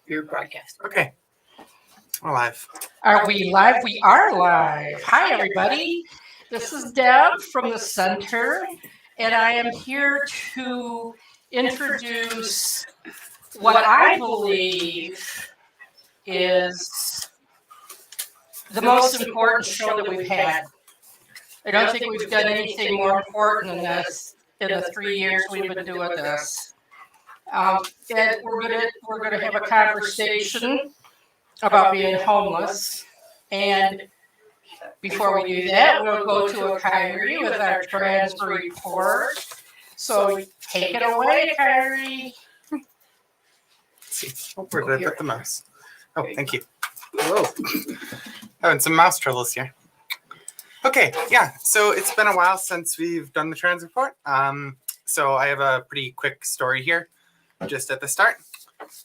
Your broadcast. Okay. We're live. Are we live? We are live. Hi, everybody. This is Deb from the center, and I am here to introduce what I believe is the most important show that we've had. I don't think we've done anything more important than this in the 3 years we've been doing this. And we're gonna have a conversation about being homeless. And before we do that, we'll go to a Kyrie with our trans report. So take it away, Kyrie. Where did I put the mouse? Oh, thank you. Whoa. Having some mouse troubles here. Okay, yeah. So it's been a while since we've done the trans report. So I have a pretty quick story here, just at the start.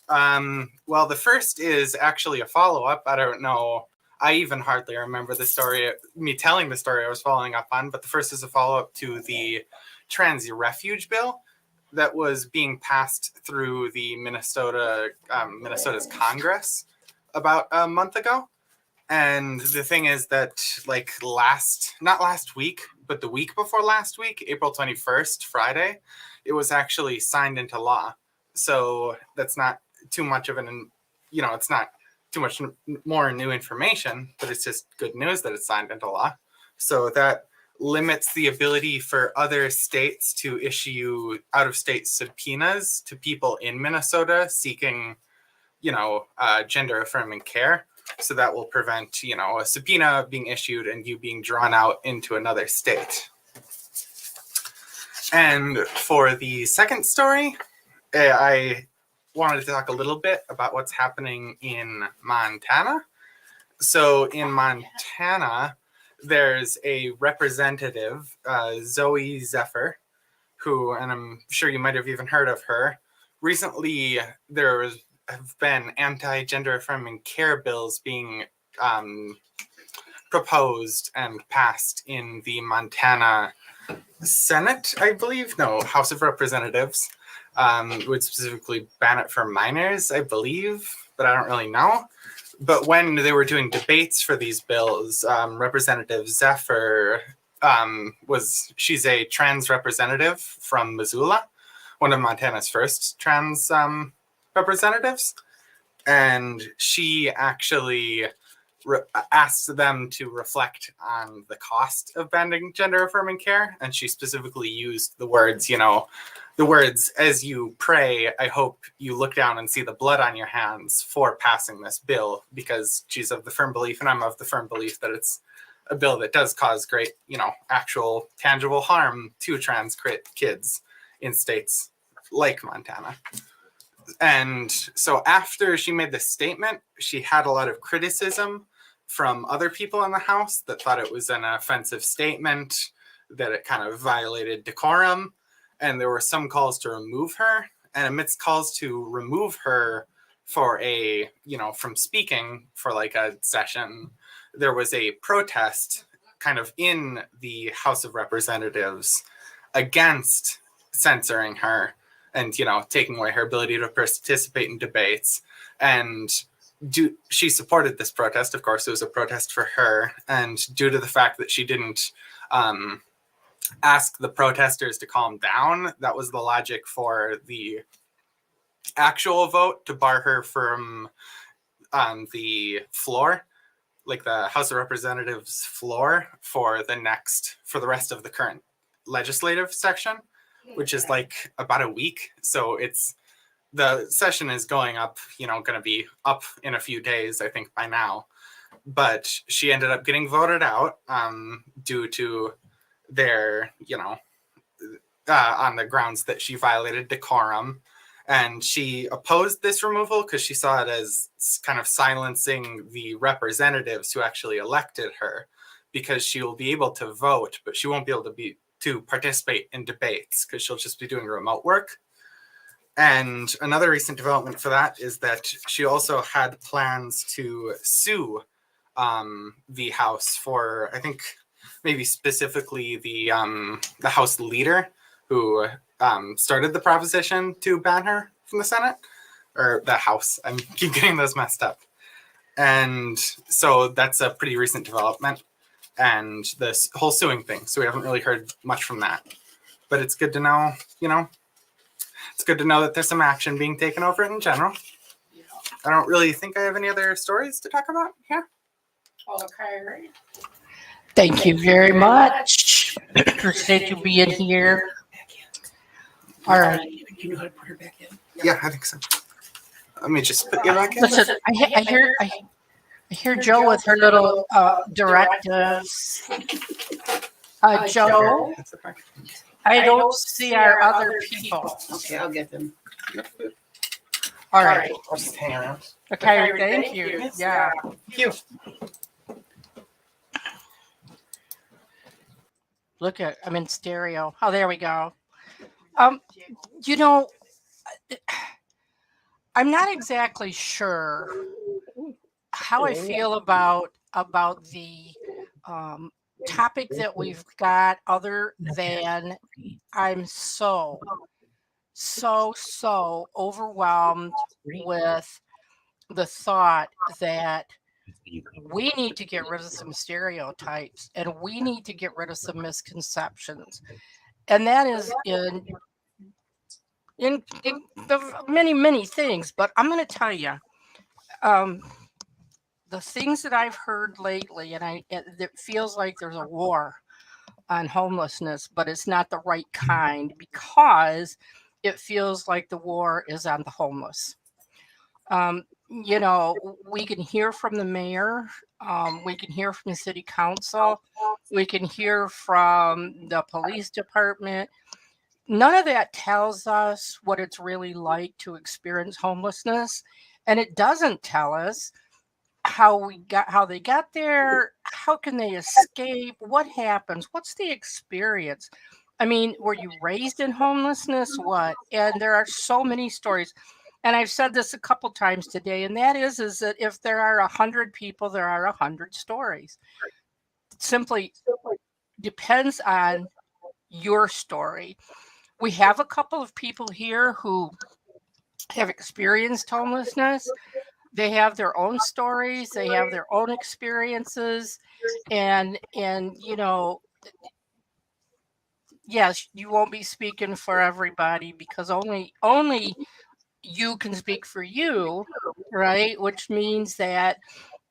Well, the first is actually a follow-up. I don't know. I even hardly remember the story, me telling the story I was following up on, but the first is a follow-up to the trans refuge bill that was being passed through the Minnesota's Congress about a month ago. And the thing is that, like, not last week, but the week before last week, April 21st, Friday, it was actually signed into law. So that's not too much of it's not too much more new information, but it's just good news that it's signed into law. So that limits the ability for other states to issue out-of-state subpoenas to people in Minnesota seeking, gender-affirming care. So that will prevent, a subpoena being issued and you being drawn out into another state. And for the second story, I wanted to talk a little bit about what's happening in Montana. So in Montana, there's a representative, Zoe Zephyr, who, and I'm sure you might have even heard of her. Recently, have been anti-gender affirming care bills being proposed and passed in the Montana Senate, I believe. No, House of Representatives. Would specifically ban it for minors, I believe, but I don't really know. But when they were doing debates for these bills, Representative Zephyr, she's a trans representative from Missoula, one of Montana's first trans representatives. And she actually asked them to reflect on the cost of banning gender affirming care. And she specifically used the words, as you pray, I hope you look down and see the blood on your hands for passing this bill, because she's of the firm belief, and I'm of the firm belief, that it's a bill that does cause great, actual tangible harm to trans kids in states like Montana. And so after she made this statement, she had a lot of criticism from other people in the House that thought it was an offensive statement, that it kind of violated decorum. And there were some calls to remove her. And amidst calls to remove her for from speaking for like a session, there was a protest kind of in the House of Representatives against censoring her and, taking away her ability to participate in debates. And she supported this protest. Of course, it was a protest for her. And due to the fact that she didn't ask the protesters to calm down, that was the logic for the actual vote to bar her from the floor, like the House of Representatives floor, for the rest of the current legislative section, which is like about a week. So the session is going up, going to be up in a few days, I think, by now. But she ended up getting voted out due to their, on the grounds that she violated decorum. And she opposed this removal because she saw it as kind of silencing the representatives who actually elected her, because she will be able to vote, but she won't be able to participate in debates because she'll just be doing remote work. And another recent development for that is that she also had plans to sue the House for, I think, maybe specifically the House leader who started the proposition to ban her from the Senate. or the house. I keep getting those messed up. And so that's a pretty recent development, and this whole suing thing. So we haven't really heard much from that. But it's good to know, it's good to know that there's some action being taken over it in general. I don't really think I have any other stories to talk about here. Okay. Thank you very much. Appreciate you being here. All right. You know how to put her back in? Yeah, I think so. Let me just put you back in. Listen, I hear Joe with her little directives. Joe, I don't see our other people. Okay, I'll get them. All right. I'll just hang around. Okay, thank you. Yeah. Thank you. Look at, I'm in stereo. Oh, there we go. You know, I'm not exactly sure how I feel about the topic that we've got, other than I'm so overwhelmed with the thought that we need to get rid of some stereotypes and we need to get rid of some misconceptions. And that is in the many things, but I'm going to tell you, the things that I've heard lately, and it feels like there's a war on homelessness, but it's not the right kind, because it feels like the war is on the homeless. We can hear from the mayor, we can hear from the city council, we can hear from the police department. None of that tells us what it's really like to experience homelessness, and it doesn't tell us how they got there, how can they escape, what happens, what's the experience. I mean, were you raised in homelessness? What? And there are so many stories. And I've said this a couple times today, and that is that if there are 100 people, there are 100 stories. It simply depends on your story. We have a couple of people here who have experienced homelessness. They have their own stories, they have their own experiences, and yes, you won't be speaking for everybody, because only you can speak for you, right? Which means that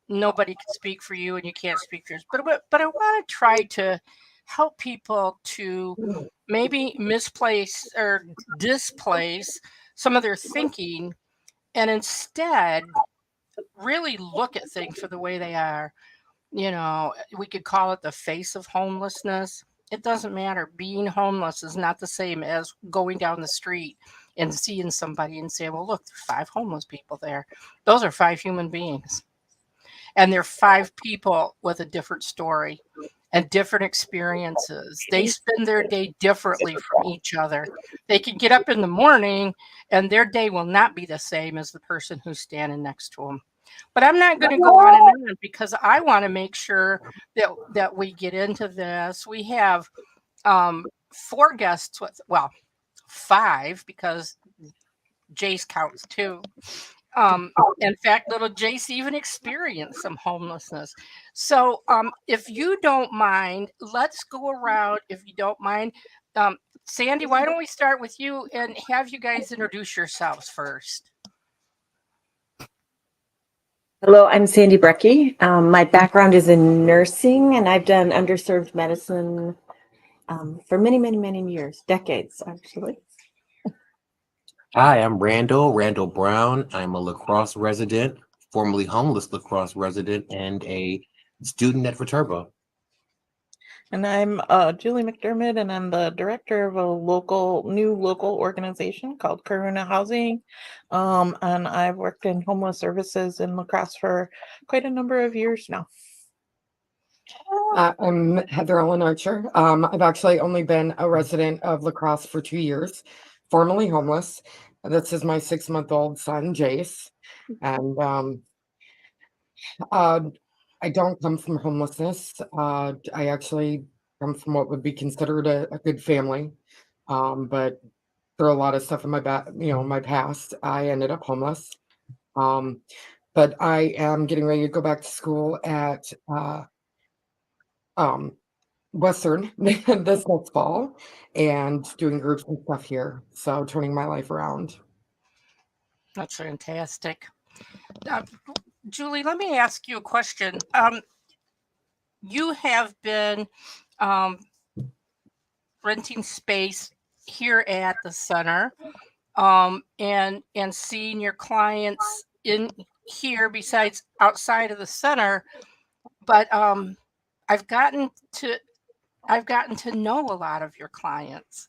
nobody can speak for you and you can't speak for yours. But I want to try to help people to maybe misplace or displace some of their thinking, and instead really look at things for the way they are. We could call it the face of homelessness. It doesn't matter. Being homeless is not the same as going down the street and seeing somebody and saying, well, look, there's 5 homeless people there. Those are 5 human beings. And they're 5 people with a different story and different experiences. They spend their day differently from each other. They can get up in the morning and their day will not be the same as the person who's standing next to them. But I'm not going to go on and on, because I want to make sure that we get into this. We have 4 guests, 5, because Jace counts 2. In fact, little Jace even experienced some homelessness. So if you don't mind, let's go around, if you don't mind. Sandy, why don't we start with you and have you guys introduce yourselves first? Hello, I'm Sandy Brecky. My background is in nursing, and I've done underserved medicine for many years, decades, actually. Hi, I'm Randall Brown. I'm a La Crosse resident, formerly homeless La Crosse resident, and a student at Viterbo. And I'm Julie McDermott, and I'm the director of a new local organization called Karuna Housing. And I've worked in homeless services in La Crosse for quite a number of years now. I'm Heather Ellen Archer. I've actually only been a resident of La Crosse for 2 years, formerly homeless. This is my 6-month-old son, Jace. And I don't come from homelessness. I actually come from what would be considered a good family. But through a lot of stuff in my past, I ended up homeless. But I am getting ready to go back to school at um, Western this next fall and doing groups and stuff here. So turning my life around. That's fantastic. Uh, Julie, let me ask you a question. You have been um, renting space here at the center, and seeing your clients in here besides outside of the center. But I've gotten to I've gotten to know a lot of your clients.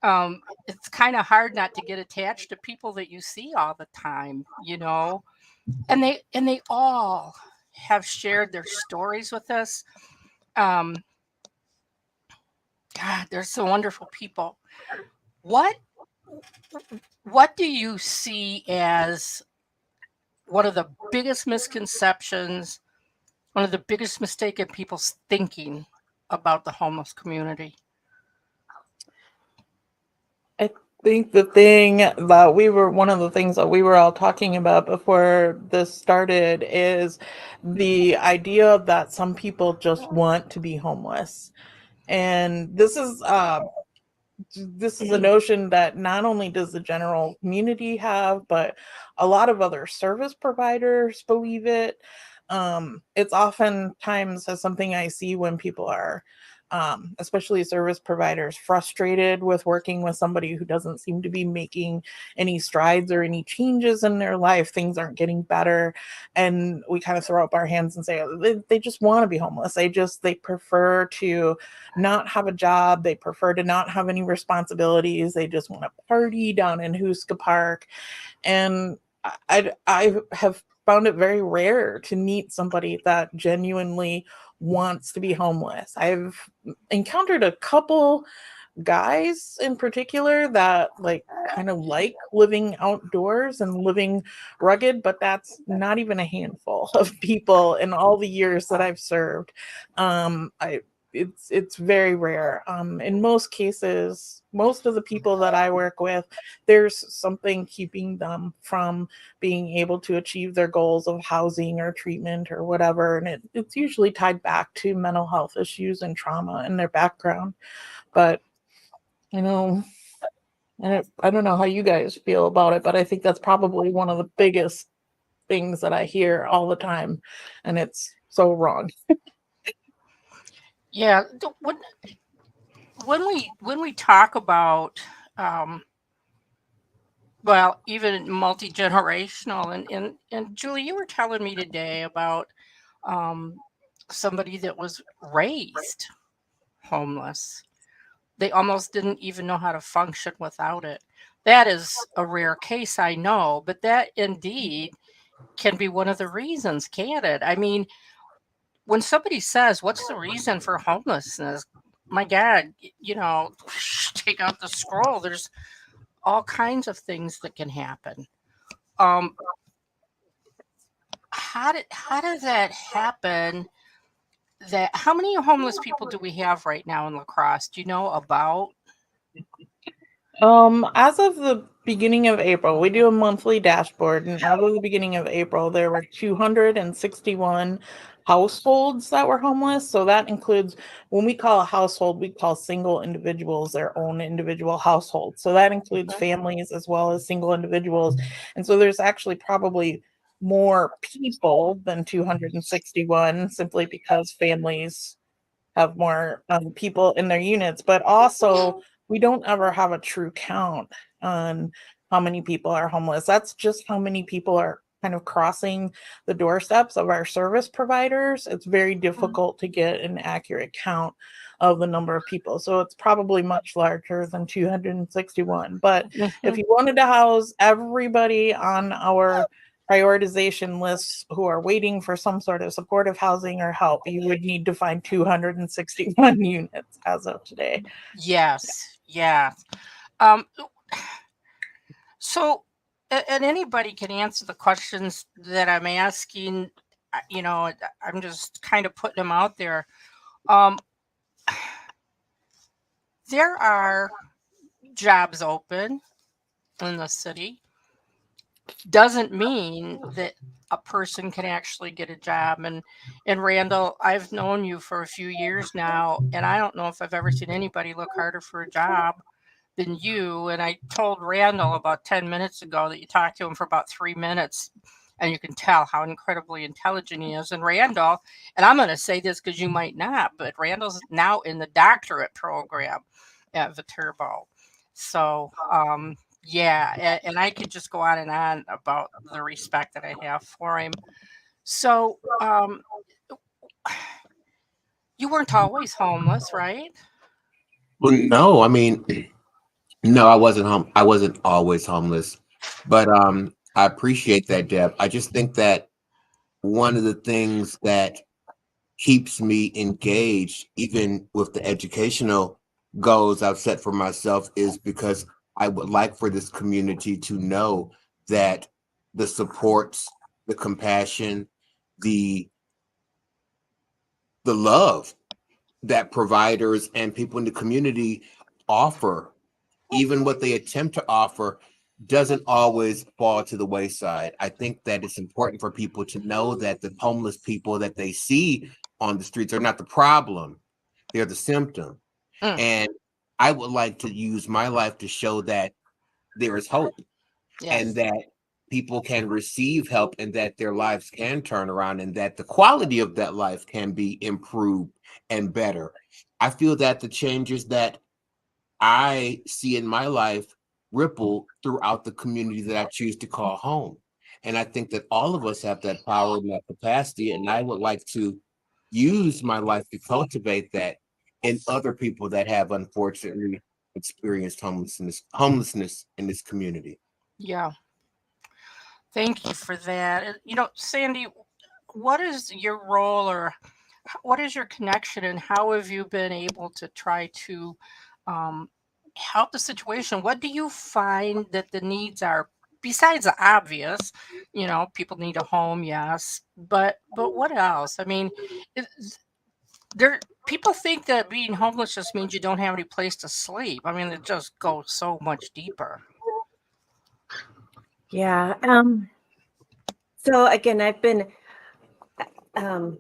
It's kind of hard not to get attached to people that you see all the time, and they all have shared their stories with us. Um, God, they're so wonderful people. What what do you see as one of the biggest misconceptions, one of the biggest mistake in people's thinking about the homeless community? I think one of the things that we were all talking about before this started is the idea that some people just want to be homeless. And this is a notion that not only does the general community have, but a lot of other service providers believe it. It's oftentimes as something I see when people are, especially service providers, frustrated with working with somebody who doesn't seem to be making any strides or any changes in their life. Things aren't getting better. And we kind of throw up our hands and say, "Oh, they just want to be homeless. They prefer to not have a job. They prefer to not have any responsibilities. They just want to party down in Huska Park." And I have found it very rare to meet somebody that genuinely wants to be homeless. I've encountered a couple guys in particular that kind of like living outdoors and living rugged, but that's not even a handful of people in all the years that I've served. I It's very rare. In most cases, most of the people that I work with, there's something keeping them from being able to achieve their goals of housing or treatment or whatever, and it's usually tied back to mental health issues and trauma in their background. But you know, and I don't know how you guys feel about it, but I think that's probably one of the biggest things that I hear all the time, and it's so wrong. Yeah, when we talk about um, well, even multi-generational, and Julie, you were telling me today about um, somebody that was raised homeless. They almost didn't even know how to function without it. That is a rare case, I know, but that indeed can be one of the reasons, can't it? I mean, when somebody says, "What's the reason for homelessness?" My God, take out the scroll. There's all kinds of things that can happen. Um, how did that happen? How many homeless people do we have right now in La Crosse? Do you know about? As of the beginning of April, we do a monthly dashboard, and as of the beginning of April, there were 261 households that were homeless. So that includes, when we call a household, we call single individuals their own individual household. So that includes families as well as single individuals. And so there's actually probably more people than 261 simply because families have more people in their units, but also we don't ever have a true count on how many people are homeless. That's just how many people are kind of crossing the doorsteps of our service providers. It's very difficult to get an accurate count of the number of people. So it's probably much larger than 261. But if Mhm. you wanted to house everybody on our prioritization lists who are waiting for some sort of supportive housing or help, you would need to find 261 units as of today. Yes, yeah. Um, so, and anybody can answer the questions that I'm asking. I'm just kind of putting them out there. Um, there are jobs open. in the city doesn't mean that a person can actually get a job. And Randall, I've known you for a few years now, and I don't know if I've ever seen anybody look harder for a job than you. And I told Randall about 10 minutes ago that you talked to him for about 3 minutes, and you can tell how incredibly intelligent he is. And Randall, and I'm going to say this because you might not, but Randall's now in the doctorate program at Viterbo. So, yeah, and I could just go on and on about the respect that I have for him. So, you weren't always homeless, right? Well, no, I mean, no, I wasn't home. I wasn't always homeless, but I appreciate that, Deb. I just think that one of the things that keeps me engaged, even with the educational goals I've set for myself, is because I would like for this community to know that the supports, the compassion, the love that providers and people in the community offer, even what they attempt to offer, doesn't always fall to the wayside. I think that it's important for people to know that the homeless people that they see on the streets are not the problem, they're the symptom. Mm, And I would like to use my life to show that there is hope and yes. that people can receive help and that their lives can turn around and that the quality of that life can be improved and better. I feel that the changes that I see in my life ripple throughout the community that I choose to call home. And I think that all of us have that power and that capacity. And I would like to use my life to cultivate that in other people that have unfortunately experienced homelessness in this community. Yeah. Thank you for that. Sandy, what is your role, or what is your connection, and how have you been able to try to um, help the situation? What do you find that the needs are besides the obvious? People need a home, yes, but what else? I mean, it, there people think that being homeless just means you don't have any place to sleep. I mean, it just goes so much deeper. Yeah. So again, um,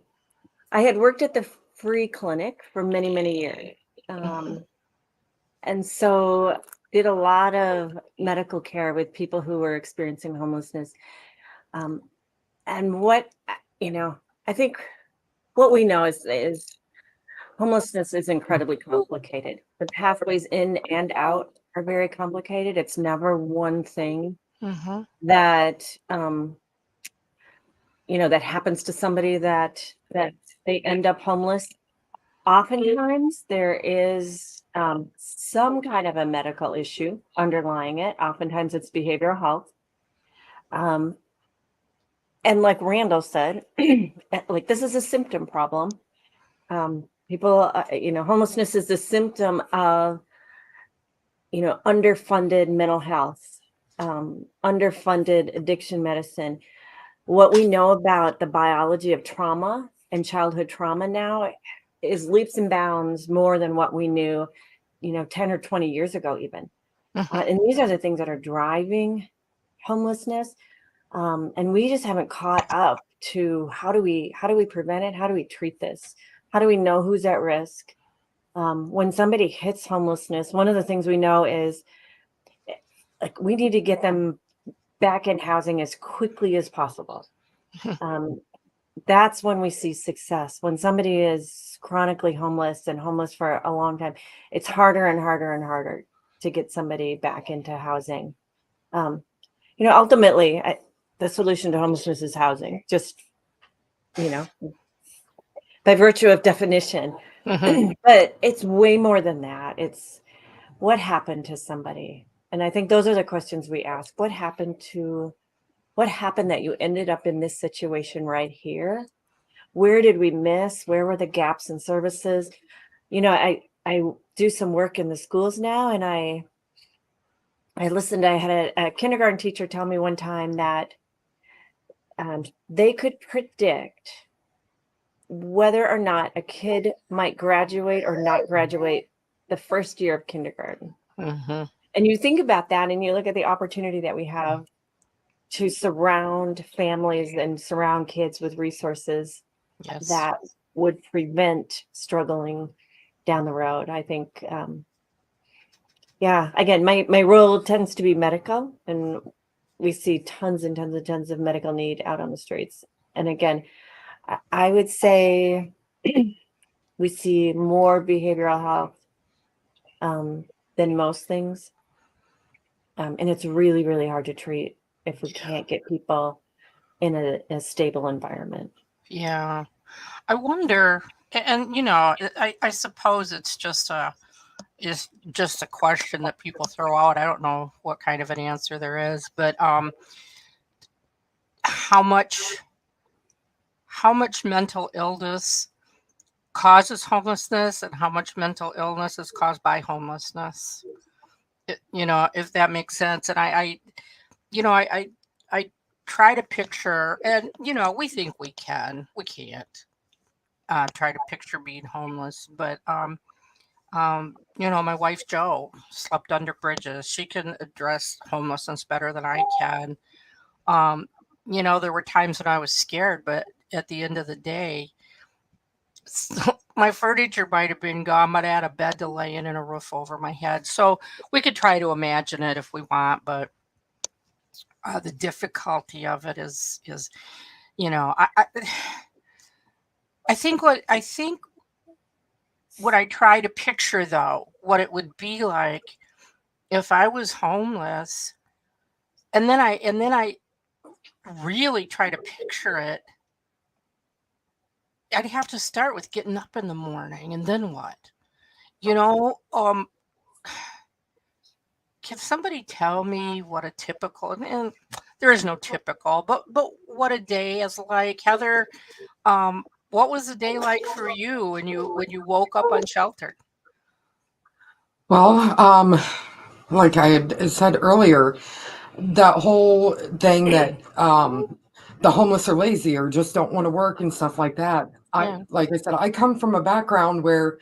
I had worked at the free clinic for many, many years. Um, and so did a lot of medical care with people who were experiencing homelessness. Um, and I think what we know is homelessness is incredibly complicated. The pathways in and out are very complicated. It's never one thing Mm-hmm. that that happens to somebody that they end up homeless. Oftentimes there is some kind of a medical issue underlying it. Oftentimes it's behavioral health. Um, and like Randall said, like this is a symptom problem. People, homelessness is a symptom of, underfunded mental health, underfunded addiction medicine. What we know about the biology of trauma and childhood trauma now is leaps and bounds more than what we knew, 10 or 20 years ago, even. And these are the things that are driving homelessness. And we just haven't caught up to how do we prevent it? How do we treat this? How do we know who's at risk? When somebody hits homelessness, one of the things we know is like we need to get them back in housing as quickly as possible. That's when we see success. When somebody is chronically homeless and homeless for a long time, it's harder and harder and harder to get somebody back into housing. Ultimately, the solution to homelessness is housing, just, by virtue of definition. But it's way more than that. It's what happened to somebody. And I think those are the questions we ask. What happened that you ended up in this situation right here? Where did we miss? Where were the gaps in services? I do some work in the schools now, and I listened. I had a kindergarten teacher tell me one time that they could predict whether or not a kid might graduate or not graduate the first year of kindergarten. And you think about that and you look at the opportunity that we have to surround families and surround kids with resources Yes. that would prevent struggling down the road. I think, yeah, again, my role tends to be medical, and we see tons and tons and tons of medical need out on the streets. And again, I would say we see more behavioral health than most things. And it's really, really hard to treat if we can't get people in a stable environment. Yeah. I wonder, and you know, I suppose it's just a question that people throw out. I don't know what kind of an answer there is, but how much mental illness causes homelessness, and how much mental illness is caused by homelessness? You know, if that makes sense. And you know, I try to picture, and you know, we think we can't try to picture being homeless, but you know, my wife Jo slept under bridges. She can address homelessness better than I can. Um, you know, there were times when I was scared, but at the end of the day, my furniture might have been gone, but I had a bed to lay in and a roof over my head. So we could try to imagine it if we want, but the difficulty of it is, you know, I think what I try to picture though, what it would be like if I was homeless, and then I really try to picture it. I'd have to start with getting up in the morning, and then what? You know, can somebody tell me what a typical, and there is no typical, but what a day is like, Heather? What was the day like for you when you woke up unsheltered? Well, like I had said earlier, that whole thing that the homeless are lazy or just don't want to work and stuff like that. Yeah. Like I said, I come from a background where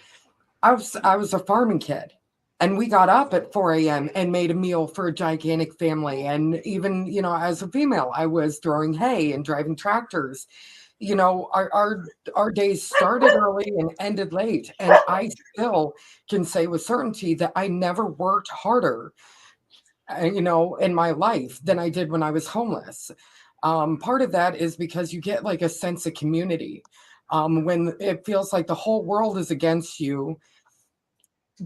I was a farming kid, and we got up at 4 a.m. and made a meal for a gigantic family. And even, you know, as a female, I was throwing hay and driving tractors. You know, our days started early and ended late. And I still can say with certainty that I never worked harder, you know, in my life than I did when I was homeless. Part of that is because you get like a sense of community. When it feels like the whole world is against you,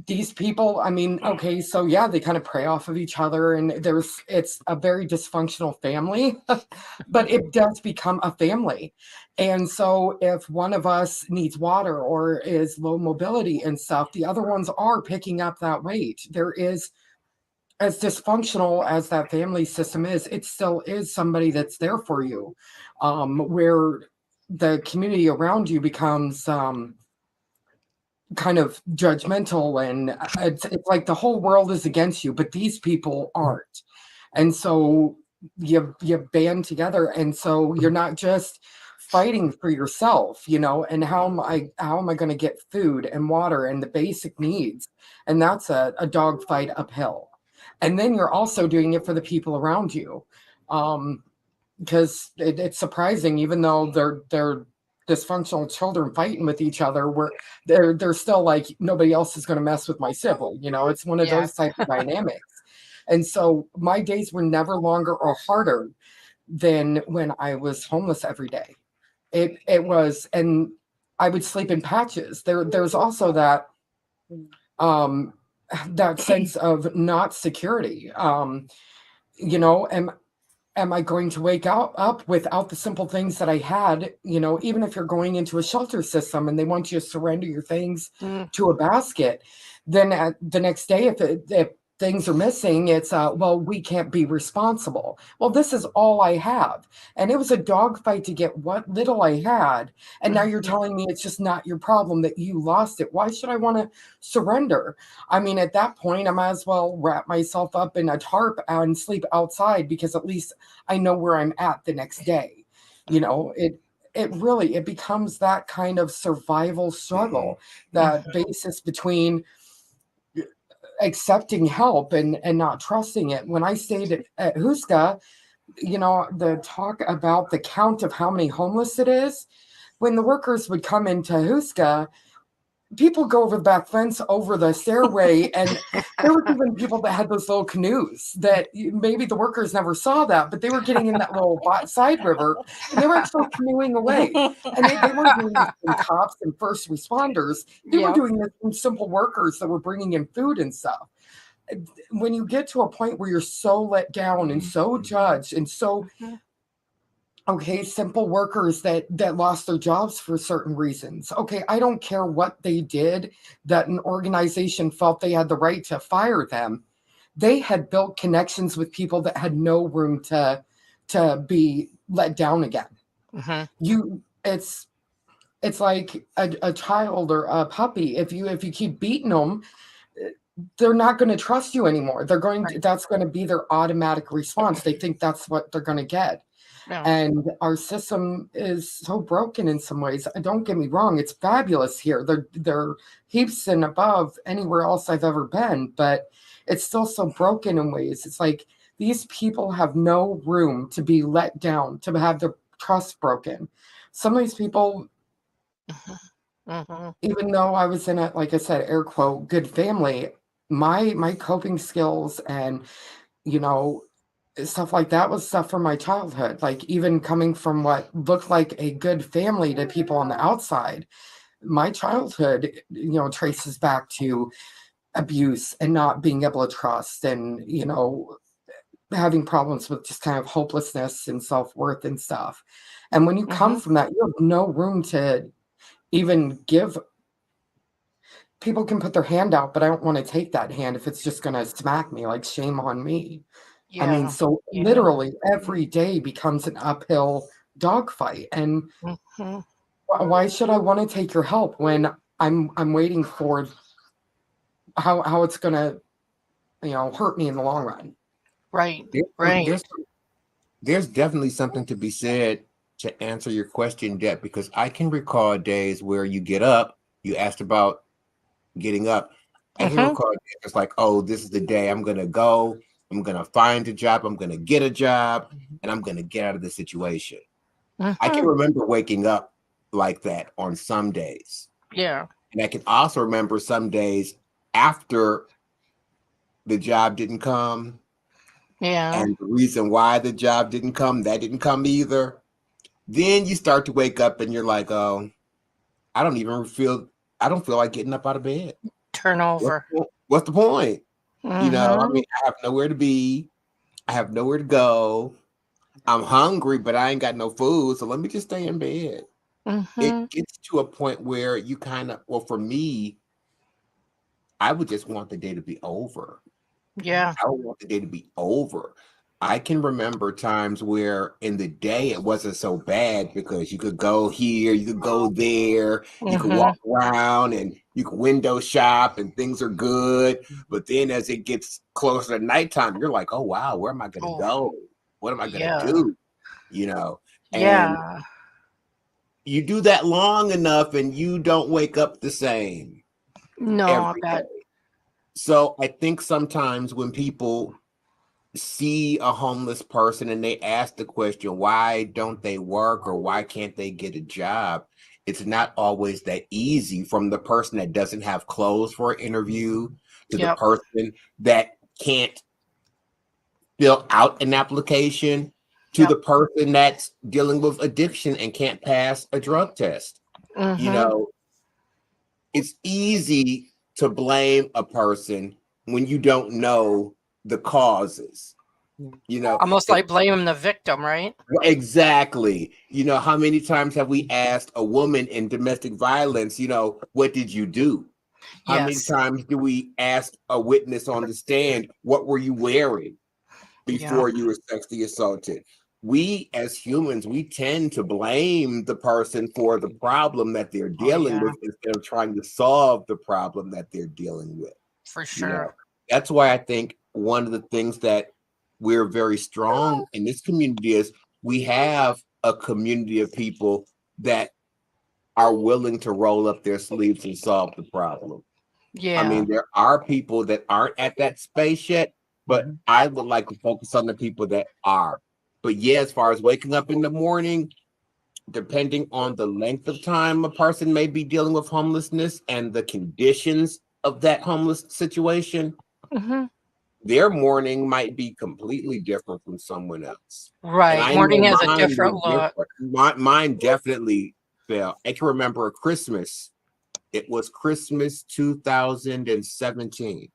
these people, I mean, okay, so yeah, they kind of prey off of each other, and it's a very dysfunctional family, but it does become a family. And so if one of us needs water or is low mobility and stuff, the other ones are picking up that weight. There is, as dysfunctional as that family system is, it still is somebody that's there for you, where the community around you becomes kind of judgmental, and it's like the whole world is against you, but these people aren't. And so you band together, and so you're not just fighting for yourself, you know, and how am I going to get food and water and the basic needs, and that's a dog fight uphill. And then you're also doing it for the people around you, because it's surprising, even though they're dysfunctional children fighting with each other, where they're still like, nobody else is going to mess with my sibling, you know. It's one of Yeah. those type of dynamics. And so my days were never longer or harder than when I was homeless every day. It was, and I would sleep in patches. There's also um that sense of not security. You know, am I going to wake up without the simple things that I had? You know, even if you're going into a shelter system and they want you to surrender your things Mm. to a basket, then at the next day, if things are missing, it's well, we can't be responsible. Well, this is all I have, and it was a dogfight to get what little I had, and now you're telling me it's just not your problem that you lost it. Why should I want to surrender? I mean, at that point, I might as well wrap myself up in a tarp and sleep outside, because at least I know where I'm at the next day. You know, it becomes that kind of survival struggle, that basis between accepting help and not trusting it. When I stayed at Huska, the talk about the count of how many homeless it is, when the workers would come into Huska, people go over the back fence, over the stairway, and there were even people that had those little canoes that maybe the workers never saw that, but they were getting in that little side river, and they were actually canoeing away. And they weren't doing this from cops and first responders. They were doing this from simple workers that were bringing in food and stuff. When you get to a point where you're so let down and so judged and so simple workers that lost their jobs for certain reasons. Okay, I don't care what they did, that an organization felt they had the right to fire them. They had built connections with people that had no room to be let down again. It's like a child or a puppy. If you keep beating them, they're not going to trust you anymore. They're going to, that's going to be their automatic response. They think that's what they're going to get. Yeah. And our system is so broken in some ways. Don't get me wrong, it's fabulous here. They're heaps and above anywhere else I've ever been, but it's still so broken in ways. It's like these people have no room to be let down, to have their trust broken. Some of these people, even though I was in a, like I said, air quote, good family, my coping skills and, stuff like that was stuff from my childhood. Like even coming from what looked like a good family to people on the outside, my childhood, traces back to abuse and not being able to trust and, having problems with just kind of hopelessness and self-worth and stuff. And when you come from that, you have no room to even give. People can put their hand out, but I don't want to take that hand if it's just going to smack me. Like, shame on me. I mean, so literally every day becomes an uphill dogfight. And why should I want to take your help when I'm waiting for how it's going to, hurt me in the long run? Right. There's definitely something to be said to answer your question, Deb, because I can recall days where you get up, you asked about getting up. I can recall it's like, oh, this is the day I'm going to go. I'm going to find a job. I'm going to get a job and I'm going to get out of this situation. I can remember waking up like that on some days. Yeah. And I can also remember some days after the job didn't come. Yeah. And the reason why the job didn't come, that didn't come either. Then you start to wake up and you're like, oh, I don't feel like getting up out of bed. Turnover. What's the point? I mean, I have nowhere to be. I have nowhere to go. I'm hungry, but I ain't got no food. So let me just stay in bed. It gets to a point where you kind of, well, for me, I would just want the day to be over. Yeah. I would want the day to be over. I can remember times where in the day it wasn't so bad because you could go here, you could go there, you could walk around and you could window shop and things are good. But then as it gets closer to nighttime, you're like, oh, wow, where am I going to go? What am I going to do? And you do that long enough and you don't wake up the same. No, I bet. So I think sometimes when people see a homeless person and they ask the question, why don't they work or why can't they get a job? It's not always that easy, from the person that doesn't have clothes for an interview to the person that can't fill out an application to the person that's dealing with addiction and can't pass a drug test. It's easy to blame a person when you don't know the causes. Almost like blaming the victim, right? Exactly. How many times have we asked a woman in domestic violence, what did you do? How many times do we ask a witness on the stand, what were you wearing before you were sexually assaulted? We as humans, we tend to blame the person for the problem that they're dealing with instead of trying to solve the problem that they're dealing with. For sure. That's why I think one of the things that we're very strong in this community is we have a community of people that are willing to roll up their sleeves and solve the problem. Yeah. I mean, there are people that aren't at that space yet, but I would like to focus on the people that are. But yeah, as far as waking up in the morning, depending on the length of time a person may be dealing with homelessness and the conditions of that homeless situation, Mhm. their morning might be completely different from someone else. And Right. I Morning know has a mine different was look. different. Mine definitely fell. I can remember a Christmas. It was Christmas 2017.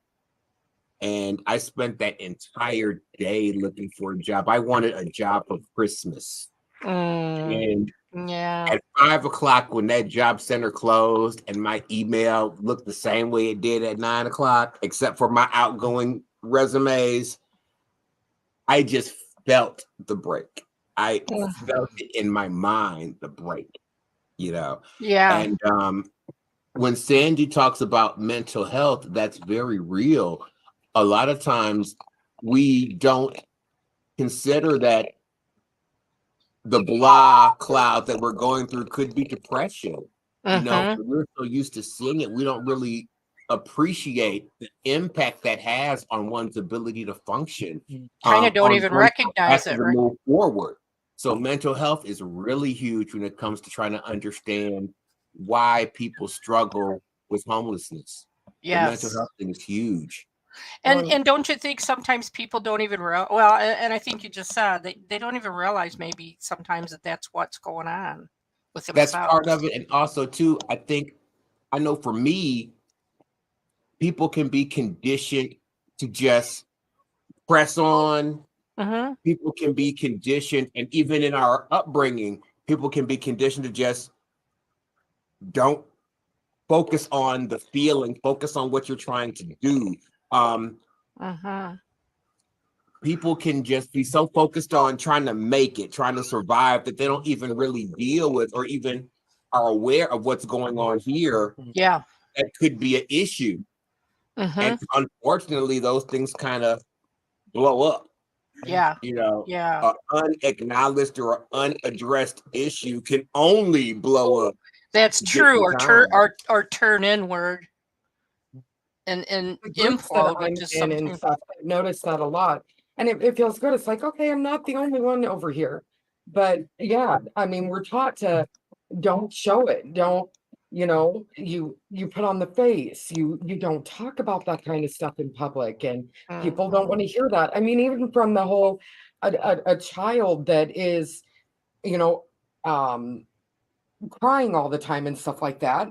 And I spent that entire day looking for a job. I wanted a job for Christmas. Mm, And yeah. at 5 o'clock, when that job center closed and my email looked the same way it did at 9 o'clock, except for my outgoing resumes, I just felt the break. I Mm, felt it in my mind, the break, you know. yeah. And when Sandy talks about mental health, that's very real. A lot of times we don't consider that the blah cloud that we're going through could be depression. You know, Mhm. we're so used to seeing it, we don't really appreciate the impact that has on one's ability to function, Kind of don't on even one's recognize capacity it, to right? move forward. So mental health is really huge when it comes to trying to understand why people struggle with homelessness. The mental Yes. health thing is huge. And don't you think sometimes people don't even well, and I think you just said they don't even realize maybe sometimes that that's what's going on with That's part themselves. of it. And also, too, I know for me, people can be conditioned to just press on. Mhm. People can be conditioned, and even in our upbringing, people can be conditioned to just don't focus on the feeling, focus on what you're trying to do. Um, Mhm. People can just be so focused on trying to make it, trying to survive, that they don't even really deal with or even are aware of what's going on here. Yeah. That could be an issue. And Mhm. unfortunately, those things kind of blow up. Yeah. You know, Yeah. an unacknowledged or unaddressed issue can only blow up That's true. different Or times. turn inward and The groups that implode, I'm which is in and something. stuff, I've noticed that a lot. And it feels good. It's like, okay, I'm not the only one over here. But yeah, I mean, we're taught to don't show it. Don't, you put on the face. You don't talk about that kind of stuff in public. And people don't Mhm. want to hear that. I mean, even from the whole a child that is, you know, um crying all the time and stuff like that.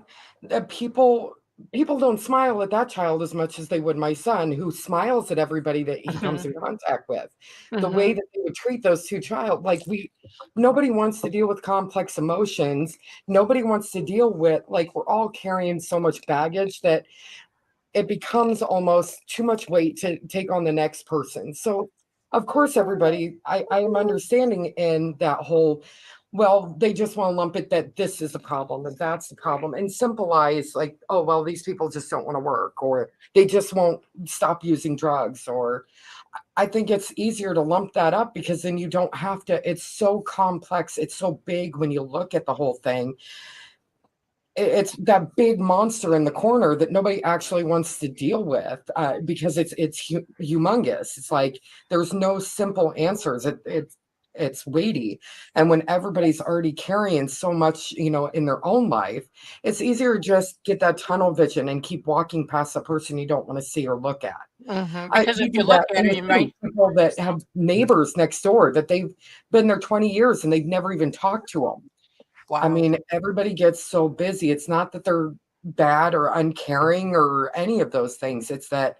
People don't smile at that child as much as they would my son, who smiles at everybody that he comes Mhm. in contact with. The way Mhm. that they would treat those two child, like nobody wants to deal with complex emotions. Nobody wants to deal with, like, we're all carrying so much baggage that it becomes almost too much weight to take on the next person. So, of course, everybody, I am understanding in that whole, well, they just want to lump it that this is the problem and that's the problem and symbolize, like, oh, well, these people just don't want to work, or they just won't stop using drugs. Or I think it's easier to lump that up because then you don't have to, it's so complex, it's so big when you look at the whole thing. It's that big monster in the corner that nobody actually wants to deal with, because it's humongous. It's like there's no simple answers. It's weighty, and when everybody's already carrying so much, in their own life, it's easier to just get that tunnel vision and keep walking past the person you don't want to see or look at. Mhm. I Because if you you do look that at in it, the you city. might. People that have neighbors next door that they've been there 20 years and they've never even talked to them. I Wow. mean, everybody gets so busy. It's not that they're bad or uncaring or any of those things. It's that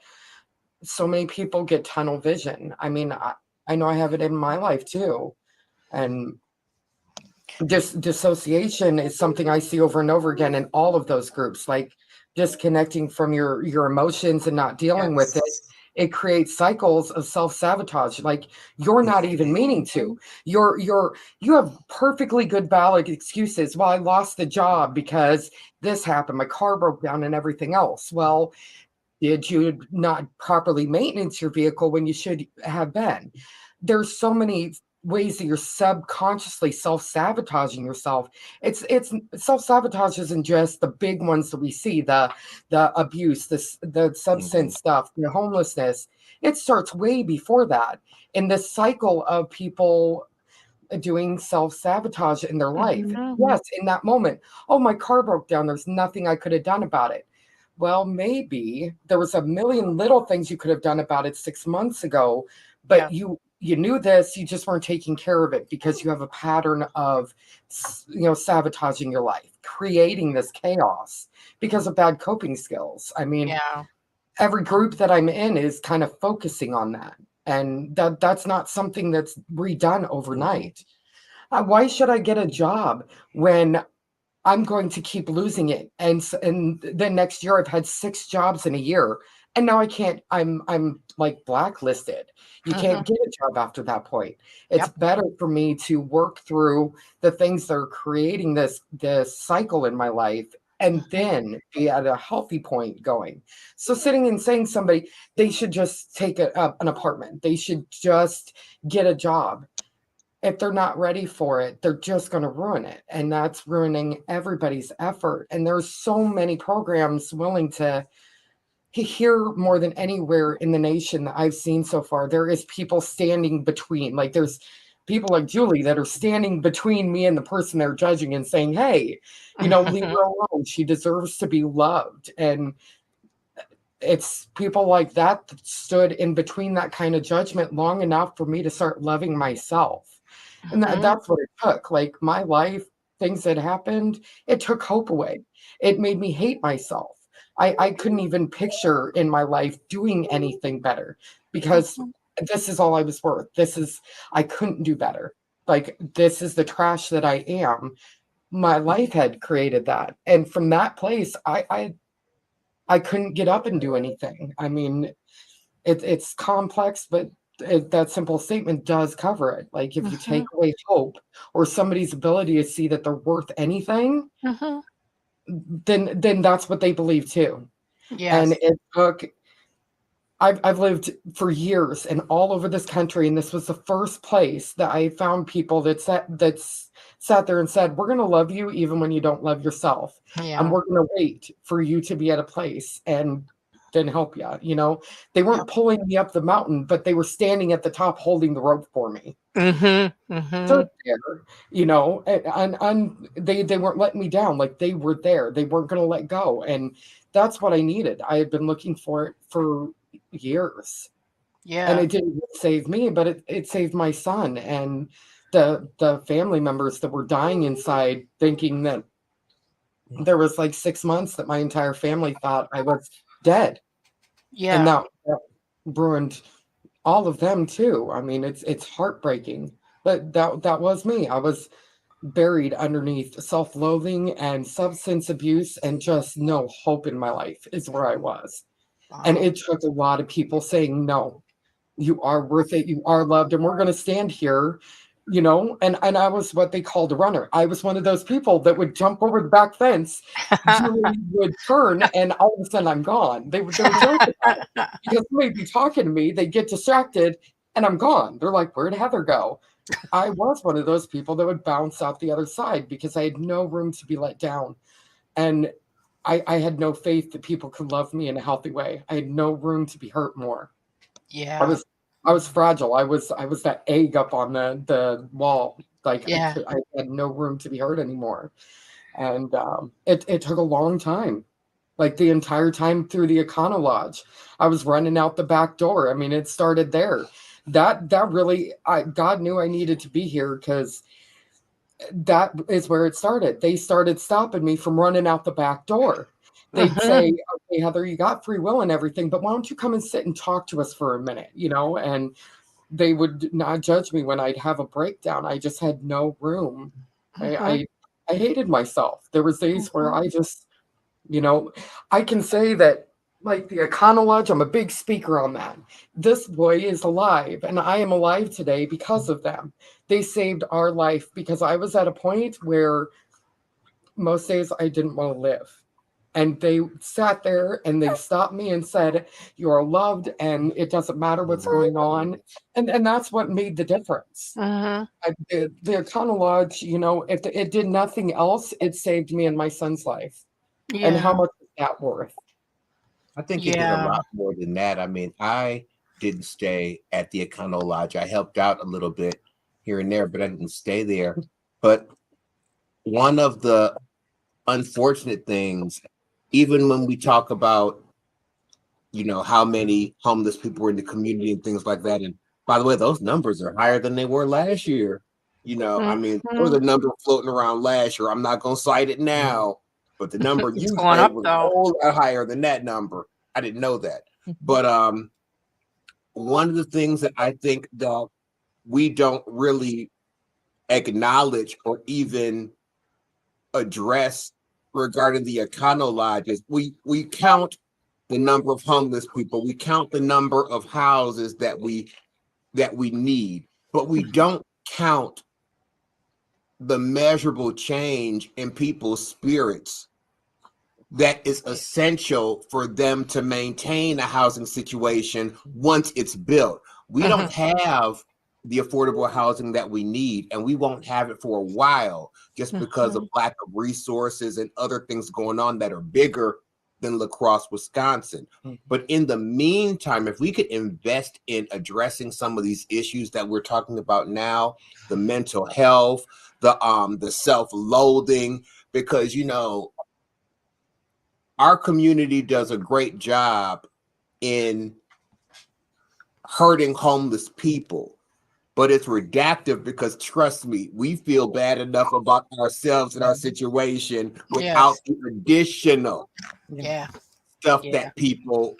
so many people get tunnel vision. I mean, I know I have it in my life too. And dissociation is something I see over and over again in all of those groups, like disconnecting from your emotions and not dealing with it. Yes. It creates cycles of self-sabotage. Like, you're not even meaning to. You have perfectly good valid excuses. Well, I lost the job because this happened, my car broke down and everything else. Well, did you not properly maintenance your vehicle when you should have been? There's so many ways that you're subconsciously self-sabotaging yourself. It's self-sabotage isn't just the big ones that we see, the abuse, the substance stuff, the homelessness. It starts way before that, in this cycle of people doing self-sabotage in their life. Yes, in that moment, oh, my car broke down, there's nothing I could have done about it. Well, maybe there was a million little things you could have done about it 6 months ago, but you knew this, you just weren't taking care of it because you have a pattern of sabotaging your life, creating this chaos because of bad coping skills. I mean, every group that I'm in is kind of focusing on that. And that's not something that's redone overnight. Why should I get a job when I'm going to keep losing it? And then next year I've had 6 jobs in a year, and now I can't. I'm like blacklisted. You can't get a job after that point. It's better for me to work through the things that are creating this cycle in my life, and then be at a healthy point going. So sitting and saying somebody, they should just take an apartment, they should just get a job. If they're not ready for it, they're just going to ruin it. And that's ruining everybody's effort. And there's so many programs willing to here more than anywhere in the nation that I've seen so far. There is people standing between, like there's people like Julie that are standing between me and the person they're judging and saying, hey, leave her alone. She deserves to be loved. And it's people like that stood in between that kind of judgment long enough for me to start loving myself. And that's what it took. Like my life, things that happened, it took hope away. It made me hate myself. I couldn't even picture in my life doing anything better because this is all I was worth. I couldn't do better. Like, this is the trash that I am. My life had created that. And from that place, I couldn't get up and do anything. I mean, it's complex, but that simple statement does cover it. Like, if you take away hope or somebody's ability to see that they're worth anything, then that's what they believe too. And it took. I've lived for years and all over this country, and this was the first place that I found people that sat there and said, "We're going to love you even when you don't love yourself, and we're going to wait for you to be at a place and then help you." They weren't pulling me up the mountain, but they were standing at the top holding the rope for me. Stood there, and they weren't letting me down. Like, they were there. They weren't going to let go, and that's what I needed. I had been looking for it for years. And it didn't save me, but it saved my son and the family members that were dying inside, thinking that there was like 6 months that my entire family thought I was dead. And that ruined all of them too. I mean, it's heartbreaking, but that was me. I was buried underneath self-loathing and substance abuse, and just no hope in my life is where I was. And it took a lot of people saying, no, you are worth it, you are loved, and we're going to stand here, and I was what they called a runner. I was one of those people that would jump over the back fence. Julie would turn, and all of a sudden I'm gone. They would joke about it because somebody'd be talking to me, they'd get distracted, and I'm gone. They're like, where'd Heather go? I was one of those people that would bounce out the other side because I had no room to be let down. And I had no faith that people could love me in a healthy way. I had no room to be hurt more. I was fragile. I was that egg up on the wall. Like, I had no room to be hurt anymore. And it took a long time. Like, the entire time through the Econo Lodge, I was running out the back door. I mean, it started there. That really, God knew I needed to be here, because that is where it started. They started stopping me from running out the back door. They'd say, okay, Heather, you got free will and everything, but why don't you come and sit and talk to us for a minute, and they would not judge me when I'd have a breakdown. I just had no room. I hated myself. There was days where I just, I can say that, like the Econo Lodge, I'm a big speaker on that. This boy is alive, and I am alive today because of them. They saved our life, because I was at a point where most days I didn't want to live. And they sat there and they stopped me and said, "You are loved, and it doesn't matter what's going on." And that's what made the difference. Mhm. The Econo Lodge, if it did nothing else, it saved me and my son's life. And how Yeah. much is that worth? I think it did a Yeah. lot more than that. I mean, I didn't stay at the Econo Lodge. I helped out a little bit here and there, but I didn't stay there. But one of the unfortunate things, even when we talk about, how many homeless people were in the community and things like that. And by the way, those numbers are higher than they were last year. I mean, there was a number floating around last year. I'm not going to cite it now, but the number It's you going gave up was a though. whole lot higher than that number. I didn't know that. But one of the things that I think that we don't really acknowledge or even address regarding the Econo Lodge is we count the number of homeless people, we count the number of houses that we need, but we don't count the measurable change in people's spirits that is essential for them to maintain a housing situation once it's built. We don't have the affordable housing that we need, and we won't have it for a while just because of lack of resources and other things going on that are bigger than La Crosse, Wisconsin. But in the meantime, if we could invest in addressing some of these issues that we're talking about now, the mental health, the self-loathing, because our community does a great job in hurting homeless people, but it's reductive because trust me, we feel bad enough about ourselves and our situation without Yes. the additional Yeah. stuff Yeah. that people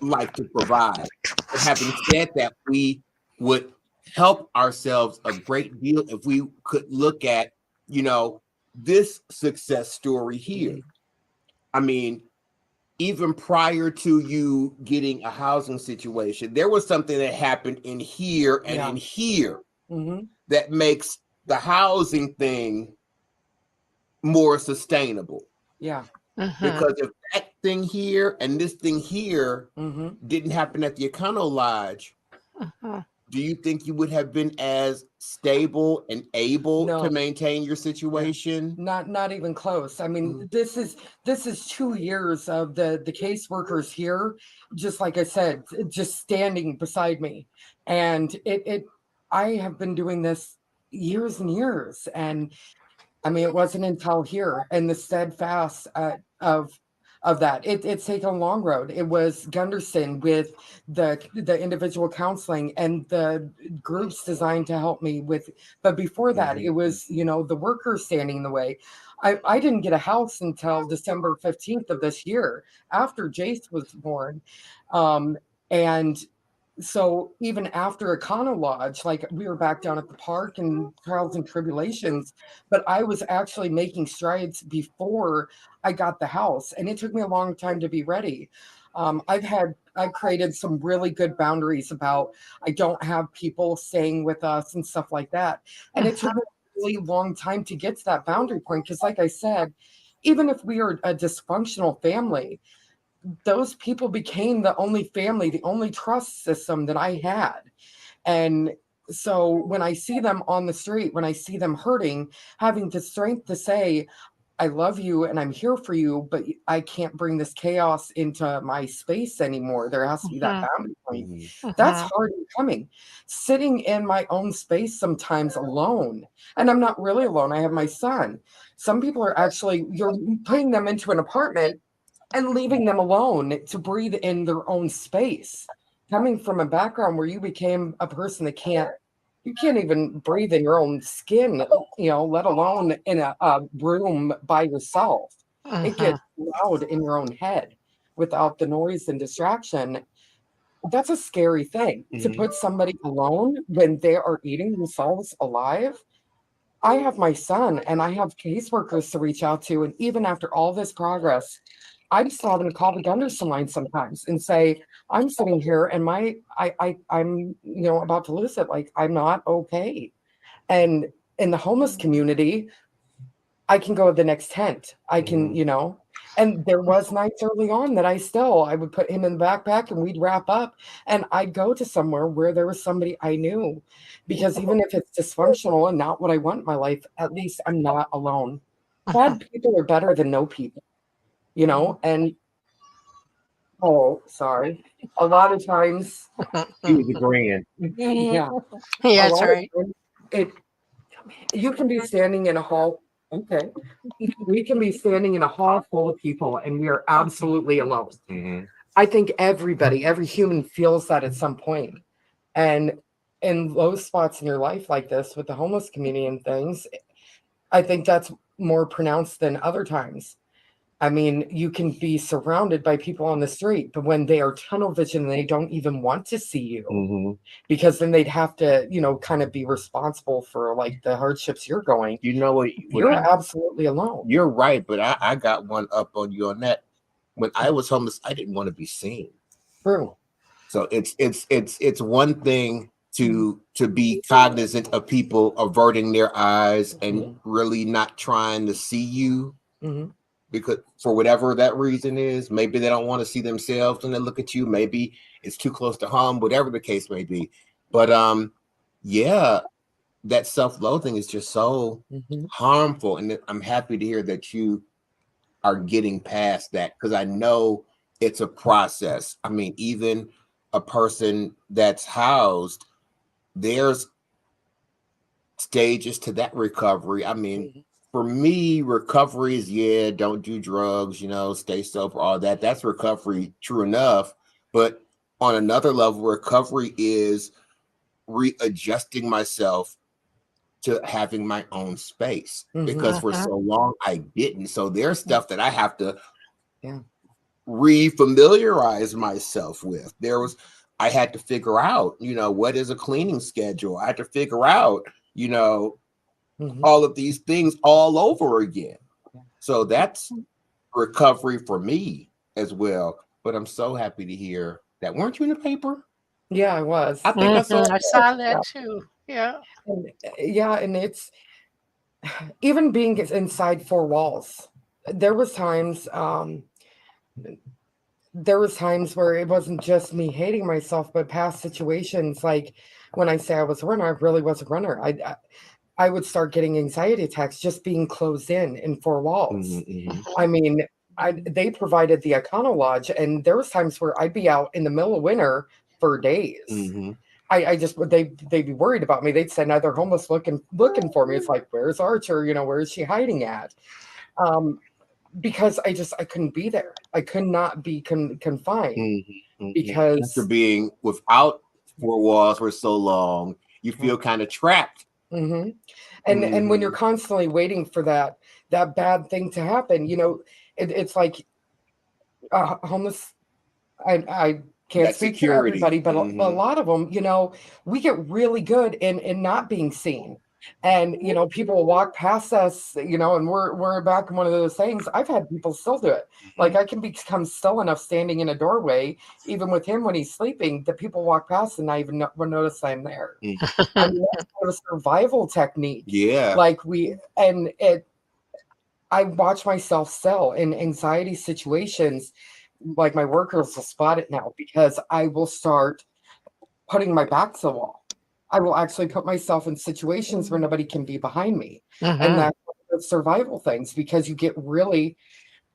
like to provide. But having said that, we would help ourselves a great deal if we could look at, this success story here. I mean, even prior to you getting a housing situation, there was something that happened in here and in here that makes the housing thing more sustainable. Yeah. Because if that thing here and this thing here didn't happen at the Econo Lodge, do you think you would have been as stable and able to maintain your situation? Not even close. I mean, this is 2 years of the caseworkers here, just like I said, just standing beside me. And I have been doing this years and years. And I mean, it wasn't until here and the steadfast of that. It's taken a long road. It was Gunderson with the individual counseling and the groups designed to help me with. But before that, it was the workers standing in the way. I didn't get a house until December 15th of this year, after Jace was born, and so even after Econo Lodge, like we were back down at the park and trials and tribulations, but I was actually making strides before I got the house, and it took me a long time to be ready. I've created some really good boundaries about I don't have people staying with us and stuff like that, and it took me a really long time to get to that boundary point because, like I said, even if we are a dysfunctional family, those people became the only family, the only trust system that I had. And so when I see them on the street, when I see them hurting, having the strength to say, I love you and I'm here for you, but I can't bring this chaos into my space anymore. There has to be that boundary point. That's hard coming. Sitting in my own space sometimes alone. And I'm not really alone. I have my son. Some people are actually, you're putting them into an apartment and leaving them alone to breathe in their own space. Coming from a background where you became a person that you can't even breathe in your own skin, let alone in a room by yourself. It gets loud in your own head without the noise and distraction. That's a scary thing to put somebody alone when they are eating themselves alive. I have my son and I have caseworkers to reach out to. And even after all this progress, I'm still having to call the Gunderson line sometimes and say, I'm sitting here and I'm about to lose it. Like I'm not okay. And in the homeless community, I can go to the next tent. I can, And there was nights early on that I would put him in the backpack and we'd wrap up and I'd go to somewhere where there was somebody I knew. Because even if it's dysfunctional and not what I want in my life, at least I'm not alone. Bad people are better than no people, you know? And oh, sorry. A lot of times, He was agreeing. yeah, Yeah, a that's lot right. of times you can be standing in a hall. Okay. We can be standing in a hall full of people and we are absolutely alone. Mhm. I think every human feels that at some point. And in low spots in your life like this with the homeless community and things, I think that's more pronounced than other times. I mean, you can be surrounded by people on the street, but when they are tunnel vision, they don't even want to see you Mhm. because then they'd have to, kind of be responsible for like the hardships you're going. You know what? You're absolutely alone. You're right, but I got one up on you on that. When I was homeless, I didn't want to be seen. True. So it's one thing to be cognizant of people averting their eyes and really not trying to see you Mhm. because for whatever that reason is, maybe they don't want to see themselves when they look at you. Maybe it's too close to home, whatever the case may be. But yeah, that self-loathing is just so harmful, and I'm happy to hear that you are getting past that because I know it's a process. I mean, even a person that's housed, there's stages to that recovery. I mean, for me, recovery is don't do drugs, stay sober, all that. That's recovery, true enough. But on another level, recovery is readjusting myself to having my own space because for so long I didn't. So there's stuff that I have to refamiliarize myself with. I had to figure out, what is a cleaning schedule? I had to figure out, all of these things all over again. So that's recovery for me as well. But I'm so happy to hear that. Weren't you in the paper? Yeah, I was. I think I saw I saw that too. Yeah. And, yeah, and it's even being inside four walls. There was times where it wasn't just me hating myself, but past situations like when I say I was a runner, I really was a runner. I would start getting anxiety attacks just being closed in four walls. I mean, they provided the Econo Lodge, and there was times where I'd be out in the middle of winter for days. I just they'd be worried about me. They'd send other homeless looking for me. It's like, where's Archer? Where is she hiding at? Because I couldn't be there. I could not be confined because after being without four walls for so long, you feel kind of trapped. And when you're constantly waiting for that bad thing to happen, it's like homeless. I can't That speak security. for everybody, but a lot of them, we get really good in not being seen. And people will walk past us, and we're back in one of those things. I've had people still do it. Like I can become still enough standing in a doorway, even with him when he's sleeping, that people walk past and not even notice I'm there. I mean, that's kind of a survival technique. Yeah. Like I watch myself still in anxiety situations. Like my workers will spot it now because I will start putting my back to the wall. I will actually put myself in situations where nobody can be behind me. And that's one of the survival things because you get really,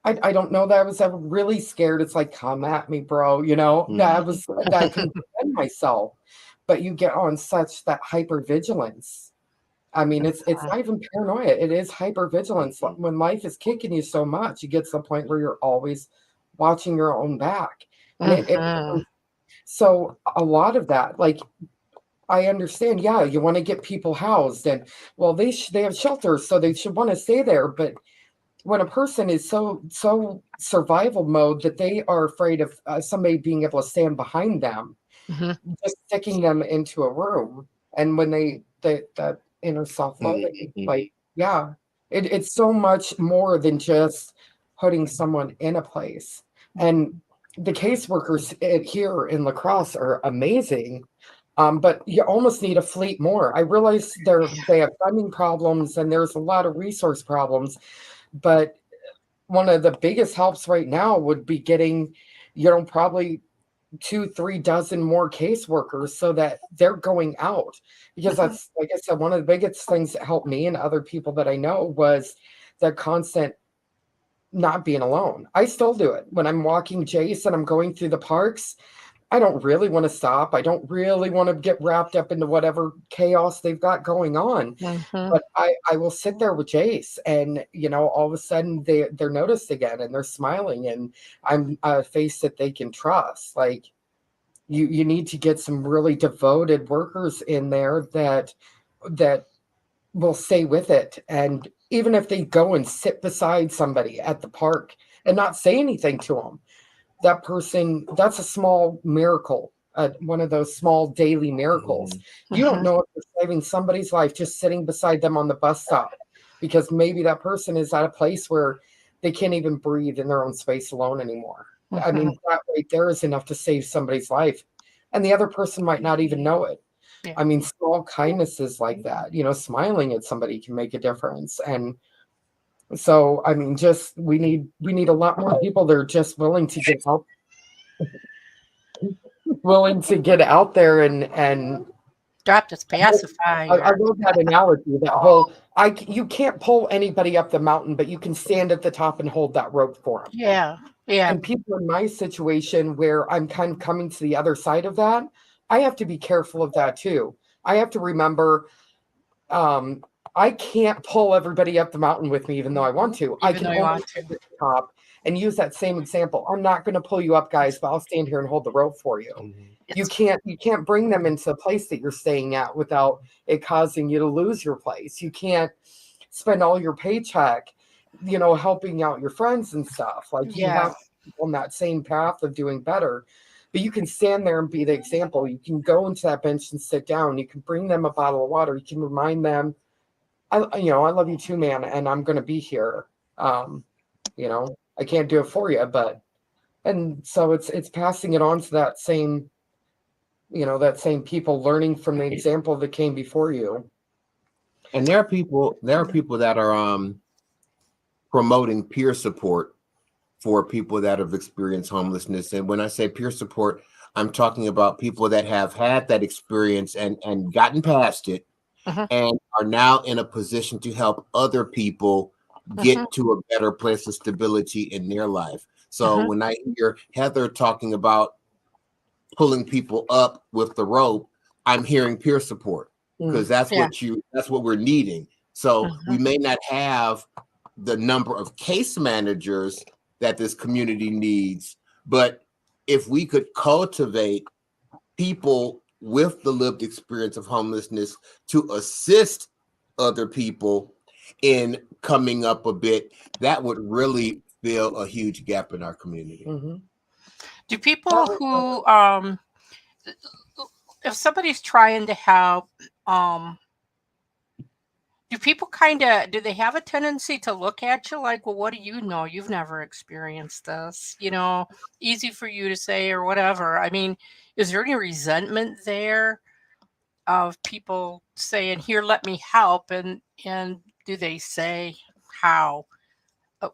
I don't know that I was ever really scared. It's like, come at me, bro. That I couldn't defend myself. But you get on such that hypervigilance. I mean, it's not even paranoia. It is hypervigilance. When life is kicking you so much, you get to the point where you're always watching your own back. And so a lot of that, like, I understand. Yeah, you want to get people housed, and well, they have shelters, so they should want to stay there. But when a person is so survival mode that they are afraid of somebody being able to stand behind them, just sticking them into a room, and when that inner self-loathing, like, yeah, it's so much more than just putting someone in a place. And the caseworkers here in La Crosse are amazing. But you almost need a fleet more. I realize they have funding problems and there's a lot of resource problems, but one of the biggest helps right now would be getting, probably 2-3 dozen more caseworkers so that they're going out, because that's, like I said, one of the biggest things that helped me and other people that I know was the constant not being alone. I still do it when I'm walking Jace and I'm going through the parks. I don't really want to stop. I don't really want to get wrapped up into whatever chaos they've got going on. But I will sit there with Jace, and all of a sudden they're noticed again, and they're smiling, and I'm a face that they can trust. Like, you need to get some really devoted workers in there that will stay with it. And even if they go and sit beside somebody at the park and not say anything to them, that person, that's a small miracle, one of those small daily miracles. You don't know if you're saving somebody's life just sitting beside them on the bus stop, because maybe that person is at a place where they can't even breathe in their own space alone anymore. I mean, that right there is enough to save somebody's life, and the other person might not even know it. Yeah. I mean, small kindnesses like that, smiling at somebody can make a difference. And so, I mean, just we need a lot more people that are just willing to get out, there and Drop this I pacifier. love that analogy. That whole, you can't pull anybody up the mountain, but you can stand at the top and hold that rope for them. Yeah. Yeah. And people in my situation where I'm kind of coming to the other side of that, I have to be careful of that too. I have to remember, I can't pull everybody up the mountain with me, even though I want to. I Even can though you only want to. stand at the top and use that same example. I'm not going to pull you up, guys, but I'll stand here and hold the rope for you. You can't bring them into the place that you're staying at without it causing you to lose your place. You can't spend all your paycheck, helping out your friends and stuff. Like, you have to be on that same path of doing better. But you can stand there and be the example. You can go into that bench and sit down. You can bring them a bottle of water. You can remind them, I love you too, man, and I'm going to be here. I can't do it for you, and so it's passing it on to that same, that same people, learning from the example that came before you. And there are people that are promoting peer support for people that have experienced homelessness. And when I say peer support, I'm talking about people that have had that experience and gotten past it and are now in a position to help other people get to a better place of stability in their life. So when I hear Heather talking about pulling people up with the rope, I'm hearing peer support, because that's what we're needing. So we may not have the number of case managers that this community needs, but if we could cultivate people with the lived experience of homelessness to assist other people in coming up a bit, that would really fill a huge gap in our community. Do people who if somebody's trying to help, do people do they have a tendency to look at you like, well, what do you know? You've never experienced this, easy for you to say or whatever. I mean, is there any resentment there of people saying, here, let me help? And do they say how?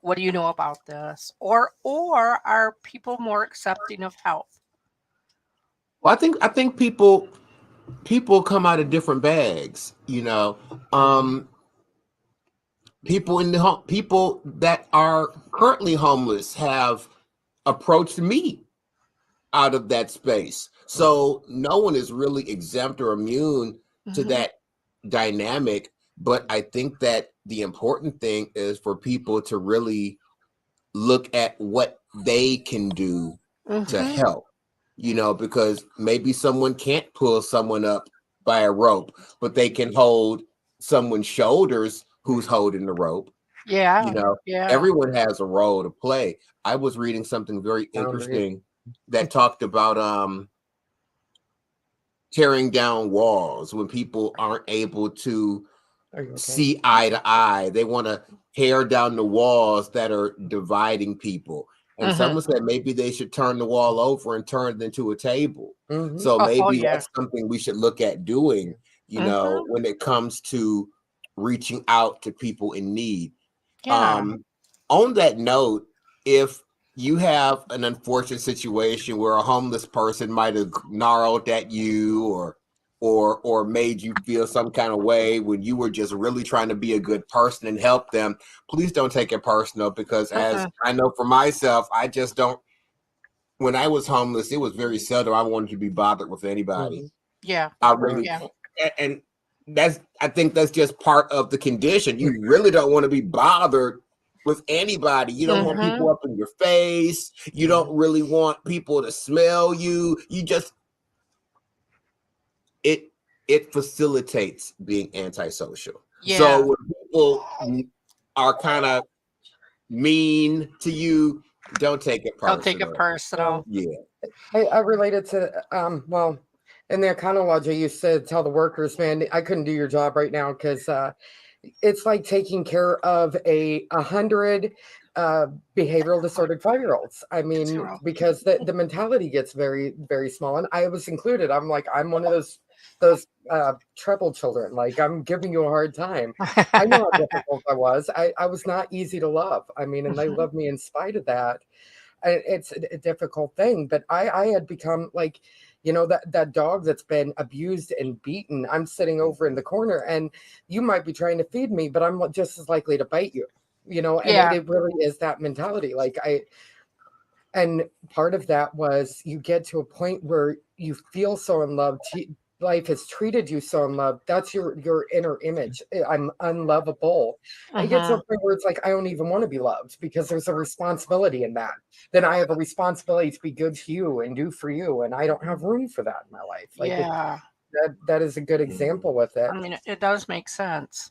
What do you know about this? Or are people more accepting of help? Well, I think people come out of different bags, people that are currently homeless have approached me out of that space. So no one is really exempt or immune to that dynamic. But I think that the important thing is for people to really look at what they can do to help, because maybe someone can't pull someone up by a rope, but they can hold someone's shoulders who's holding the rope. Everyone has a role to play. I was reading something very interesting that talked about tearing down walls when people aren't able to see eye to eye. They want to tear down the walls that are dividing people. And someone said maybe they should turn the wall over and turn it into a table. So maybe that's something we should look at doing, when it comes to reaching out to people in need. On that note, if you have an unfortunate situation where a homeless person might have gnarled at you or made you feel some kind of way when you were just really trying to be a good person and help them, please don't take it personal, because as I know for myself, I just don't. When I was homeless, it was very seldom I wanted to be bothered with anybody. Yeah. I really, and I think that's just part of the condition. You really don't want to be bothered with anybody. You don't want people up in your face. You don't really want people to smell you. You just, it facilitates being antisocial. Yeah. So when people are kind of mean to you, don't take it personal. Don't take it personal. Yeah. I related to well, in the Econology, you said tell the workers, man, I couldn't do your job right now because it's like taking care of 100 behavioral disordered 5-year-olds. I mean, because the mentality gets very, very small, and I was included. I'm like, I'm one of those troubled children. Like, I'm giving you a hard time. I know how difficult I was. I was not easy to love. I mean, and they loved me in spite of that. It's a difficult thing, but I had become like, that dog that's been abused and beaten. I'm sitting over in the corner, and you might be trying to feed me, but I'm just as likely to bite you, and it really is that mentality. Like and part of that was you get to a point where you feel so in love. Life has treated you so in love. That's your inner image. I'm unlovable. I get to a point where it's like, I don't even want to be loved because there's a responsibility in that. Then I have a responsibility to be good to you and do for you. And I don't have room for that in my life. Like that is a good example with it. I mean, it does make sense.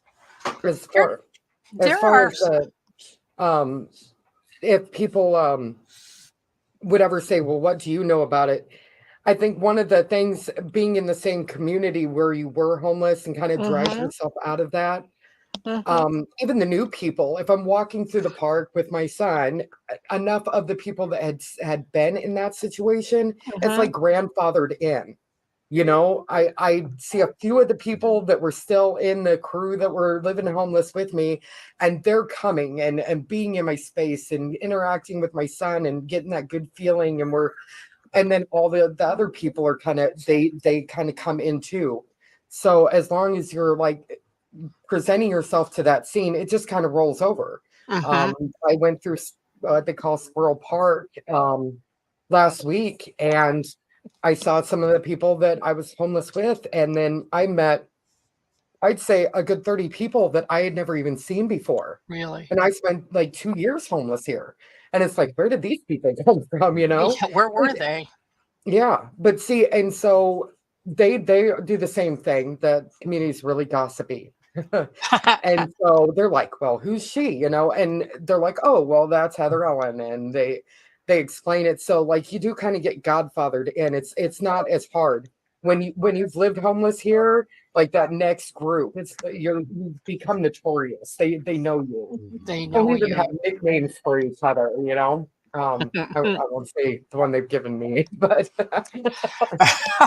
As far as if people would ever say, well, what do you know about it? I think one of the things, being in the same community where you were homeless and kind of drive yourself out of that. Even the new people, if I'm walking through the park with my son, enough of the people that had been in that situation, it's like grandfathered in. I see a few of the people that were still in the crew that were living homeless with me, and they're coming and being in my space and interacting with my son and getting that good feeling. And then all the other people are they kind of come in too. So as long as you're like presenting yourself to that scene, it just kind of rolls over. I went through what they call Squirrel Park last week, and I saw some of the people that I was homeless with, and then I met, I'd say, a good 30 people that I had never even seen before. Really? And I spent like 2 years homeless here. And it's like, where did these people come from, Yeah, where were they? Yeah, but see, and so they do the same thing. The community is really gossipy. And so they're like, well, who's she? And they're like, oh, well, that's Heather Owen. And they explain it. So like you do kind of get godfathered in. It's not as hard when you've lived homeless here, like that next group, you become notorious. They know you. They know We even you. have nicknames for each other, I won't say the one they've given me, but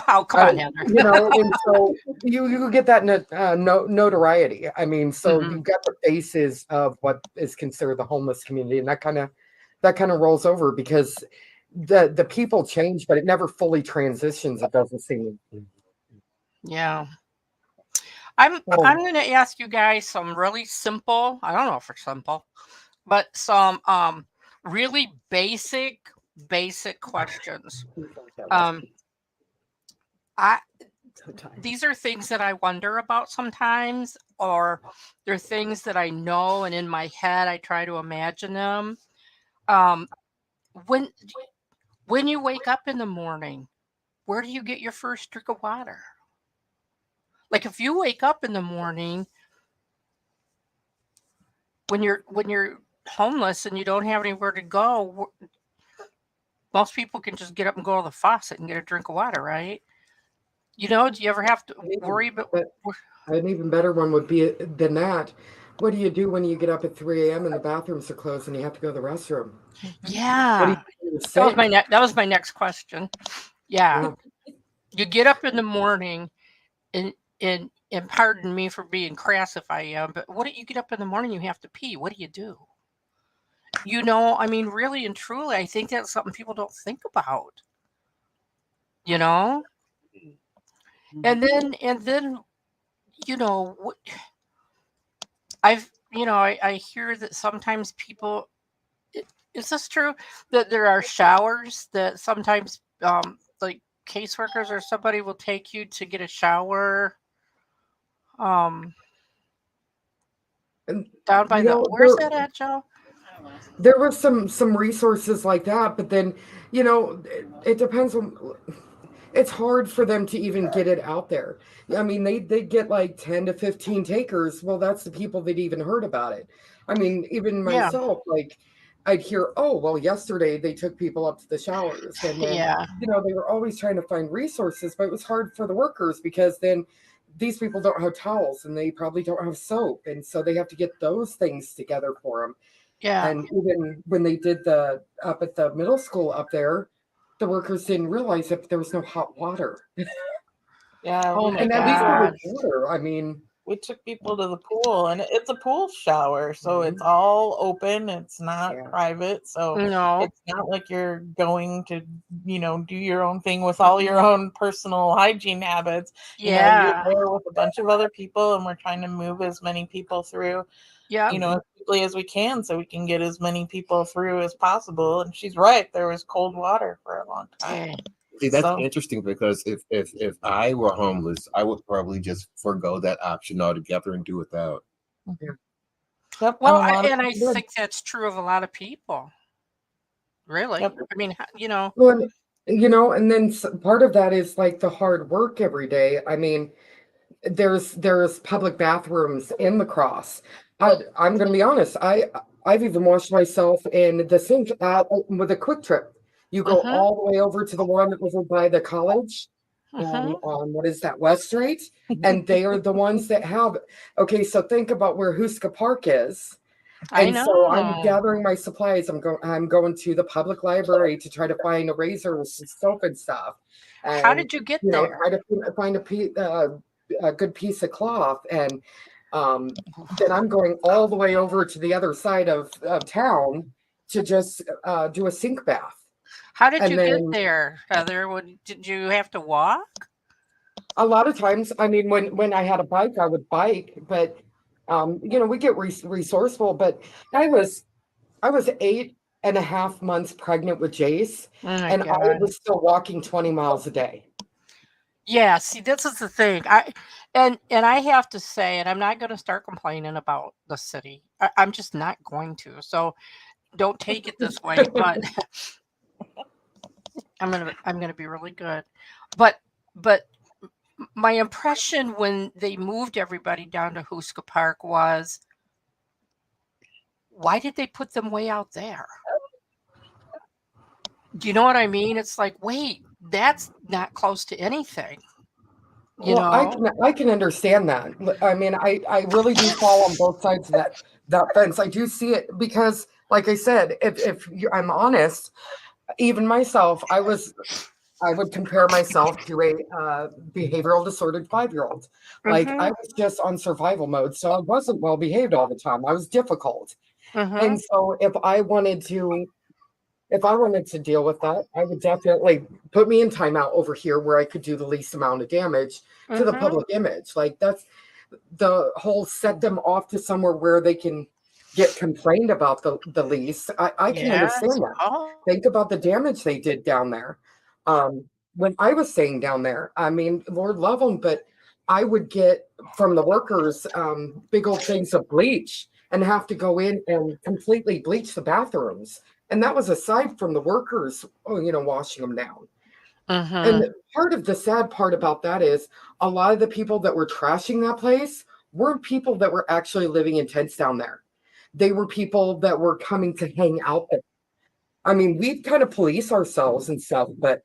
Oh, come on, Heather. and so you get that notoriety. I mean, so you've got the faces of what is considered the homeless community, and that kind of rolls over because the people change, but it never fully transitions. It doesn't seem. Yeah. I'm going to ask you guys some really simple, I don't know if it's simple, but some really basic questions. These are things that I wonder about sometimes, or they're things that I know, and in my head I try to imagine them. When you wake up in the morning, where do you get your first drink of water? Like if you wake up in the morning when you're homeless and you don't have anywhere to go, most people can just get up and go to the faucet and get a drink of water, right? Do you ever have to worry about? An even better one would be than that. What do you do when you get up at 3 a.m. and the bathrooms are closed and you have to go to the restroom? Yeah, that was my next question. Yeah. You get up in the morning, and pardon me for being crass if I am, but what do you get up in the morning? You have to pee. What do you do? I mean, really and truly, I think that's something people don't think about. You know, and then I hear that sometimes people. Is this true that there are showers that sometimes like caseworkers or somebody will take you to get a shower um And, down by you the know, where's that at, Joe? there were some resources like that, but then it depends on. It's hard for them to even get it out there. I mean, they get like 10 to 15 takers. Well, that's the people that even heard about it. I mean, even Yeah. myself, like I'd hear, oh, well, yesterday they took people up to the showers. And then, Yeah. they were always trying to find resources, but it was hard for the workers because then these people don't have towels and they probably don't have soap. And so they have to get those things together for them. Yeah. And even when they did the up at the middle school up there, the workers didn't realize that there was no hot water. Yeah, Oh my And at least there was God. water. I mean, we took people to the pool, and it's a pool shower, so it's all open. It's not Yeah. private, so No. it's not like you're going to, do your own thing with all your own personal hygiene habits. You're Yeah. there with a bunch of other people, and we're trying to move as many people through, Yep. as quickly as we can, so we can get as many people through as possible. And she's right, there was cold water for a long time. Okay. See, that's So- interesting because if I were homeless, I would probably just forego that option altogether and do without. Yep. Well, and a lot of and I people did. think that's true of a lot of people. Really. Yep. I mean, well, and then part of that is like the hard work every day. I mean, there's public bathrooms in La Crosse. I'm going to be honest. I've even washed myself in the sink with a quick trip. You go Mhm. all the way over to the one over by the college. Mhm. On what is that, West Street? And they are the ones that have. Okay, so think about where Huska Park is. I And so I'm know. gathering my supplies. I'm going to the public library to try to find a razor with some soap and stuff. How And did you get there? try to find a good piece of cloth. And then I'm going all the way over to the other side of town to just do a sink bath. How did And you get then there, Heather? Did you have to walk? a lot of times, I mean, when I had a bike, I would bike, but we get resourceful. But I was 8.5 months pregnant with Jace, Oh my and I God. was still walking 20 miles a day. Yeah, see, this is the thing. And I have to say, and I'm not going to start complaining about the city. I'm just not going to. So don't take it this way, but I'm gonna be really good. But my impression when they moved everybody down to Huska Park was, why did they put them way out there? Do you know what I mean? It's like, wait, that's not close to anything. Well, I can understand that. I mean, I really do fall on both sides of that fence. I do see it because, like I said, if I'm honest, even myself, I would compare myself to a behavioral disordered 5-year-old. Like I was just on survival mode, so I wasn't well behaved all the time. I was difficult, and so if I wanted to deal with that, I would definitely put me in timeout over here where I could do the least amount of damage to the public image. Like that's the whole set them off to somewhere where they can get complained about the least. I can understand that. Oh, Think about the damage they did down there. When I was staying down there, I mean, Lord love them, but I would get from the workers big old things of bleach and have to go in and completely bleach the bathrooms. And that was aside from the workers, washing them down. And part of the sad part about that is a lot of the people that were trashing that place weren't people that were actually living in tents down there. They were people that were coming to hang out there. I mean, we kind of police ourselves and stuff, but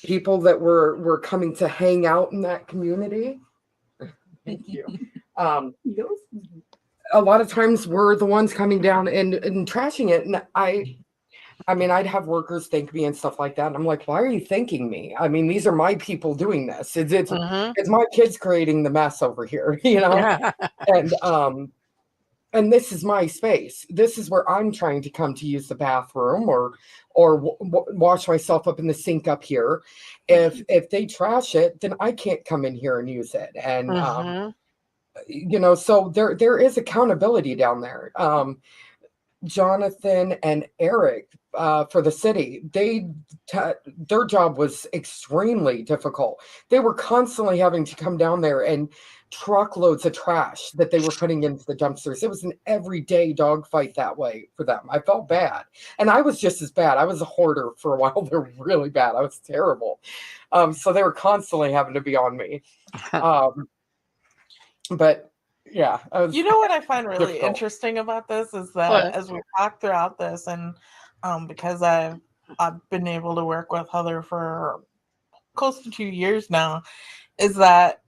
people that were coming to hang out in that community. Thank you. A lot of times we're the ones coming down and trashing it. And I mean, I'd have workers thank me and stuff like that. And I'm like, why are you thanking me? I mean, these are my people doing this. It's my kids creating the mess over here, And and this is my space. This is where I'm trying to come to use the bathroom or wash myself up in the sink up here. If they trash it, then I can't come in here and use it. And so there is accountability down there. Jonathan and Eric for the city, their job was extremely difficult. They were constantly having to come down there and truckloads of trash that they were putting into the dumpsters. It was an everyday dogfight that way for them. I felt bad, and I was just as bad. I was a hoarder for a while. They're really bad. I was terrible. So they were constantly having to be on me. But yeah, You know what I find really difficult. interesting about this is that What? as we talk throughout this, and because I've been able to work with Heather for close to 2 years now, is that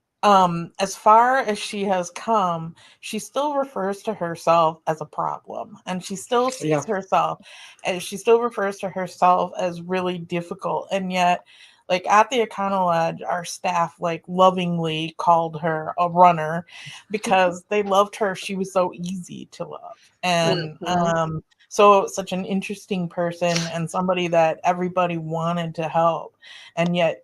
as far as she has come, she still refers to herself as a problem, and she still sees Yeah. herself, and she still refers to herself as really difficult. And yet, like at the Econo Lodge, our staff like lovingly called her a runner because they loved her. She was so easy to love, and so such an interesting person and somebody that everybody wanted to help. And yet,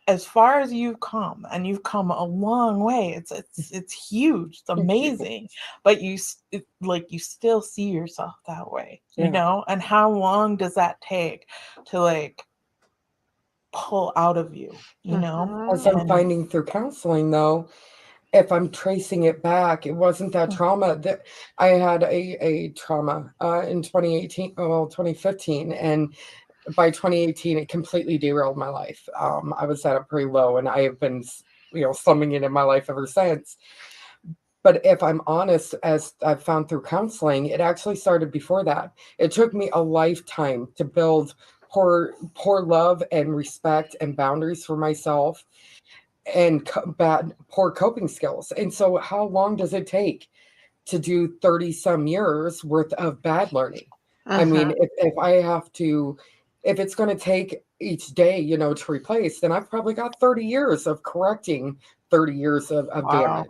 as far as you've come, and you've come a long way, it's huge, it's amazing, but you still see yourself that way, Yeah. and how long does that take to like pull out of you, As I'm and finding through counseling, though, if I'm tracing it back, it wasn't that trauma that I had a trauma in 2018, well, 2015, and by 2018, it completely derailed my life. I was at a pretty low, and I have been, slumming it in my life ever since. But if I'm honest, as I've found through counseling, it actually started before that. It took me a lifetime to build poor love and respect and boundaries for myself and poor coping skills. And so how long does it take to do 30 some years worth of bad learning? I mean, if I have to, if it's going to take each day, to replace, then I've probably got 30 years of correcting 30 years of Wow.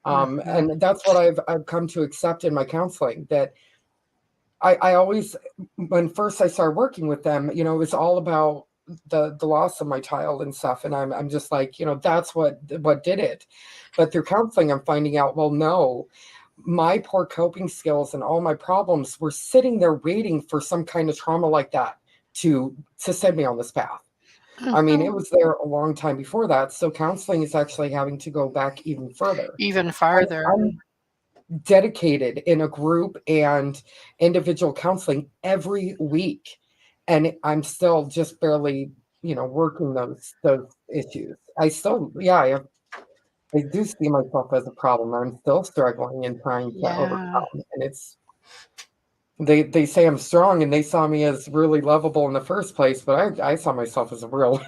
damage. And that's what I've come to accept in my counseling, that I always, when first I started working with them, it was all about the loss of my child and stuff. And I'm just like, that's what did it. But through counseling, I'm finding out, well, no, my poor coping skills and all my problems were sitting there waiting for some kind of trauma like that to send me on this path. I mean, it was there a long time before that. So counseling is actually having to go back even further. Even farther. I'm dedicated in a group and individual counseling every week, and I'm still just barely, working those issues. I still, I do see myself as a problem. I'm still struggling and trying to Yeah. overcome, and it's they say I'm strong, and they saw me as really lovable in the first place, but I saw myself as a real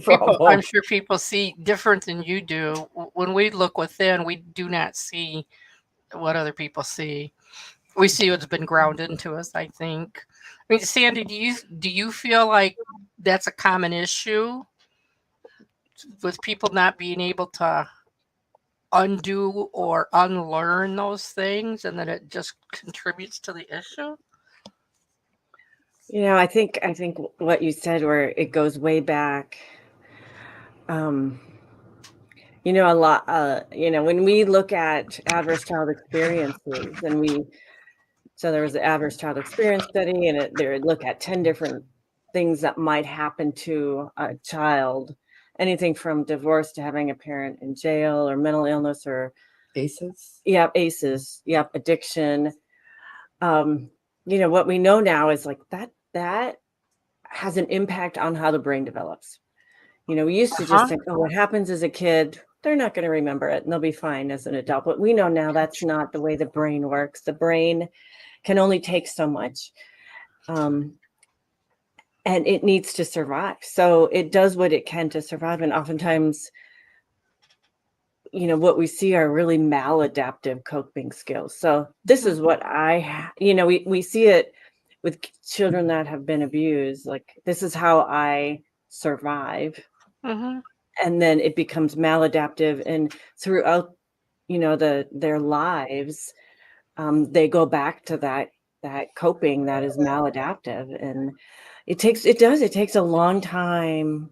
problem. I'm sure people see different than you do. When we look within, we do not see what other people see. We see what's been ground into us, I think. I mean, Sandy, do you feel like that's a common issue with people not being able to undo or unlearn those things, and that it just contributes to the issue? I think what you said, where it goes way back. A lot. When we look at adverse child experiences, so there was the adverse child experience study, and they would look at 10 different things that might happen to a child, anything from divorce to having a parent in jail or mental illness or ACEs. ACEs, addiction. What we know now is like that has an impact on how the brain develops. We used to just think, oh, what happens as a kid, they're not going to remember it and they'll be fine as an adult. But we know now that's not the way the brain works. The brain can only take so much. And it needs to survive. So it does what it can to survive. And oftentimes, what we see are really maladaptive coping skills. So this is what we see it with children that have been abused. Like, this is how I survive. And then it becomes maladaptive, and throughout their lives, they go back to that coping that is maladaptive, and it takes a long time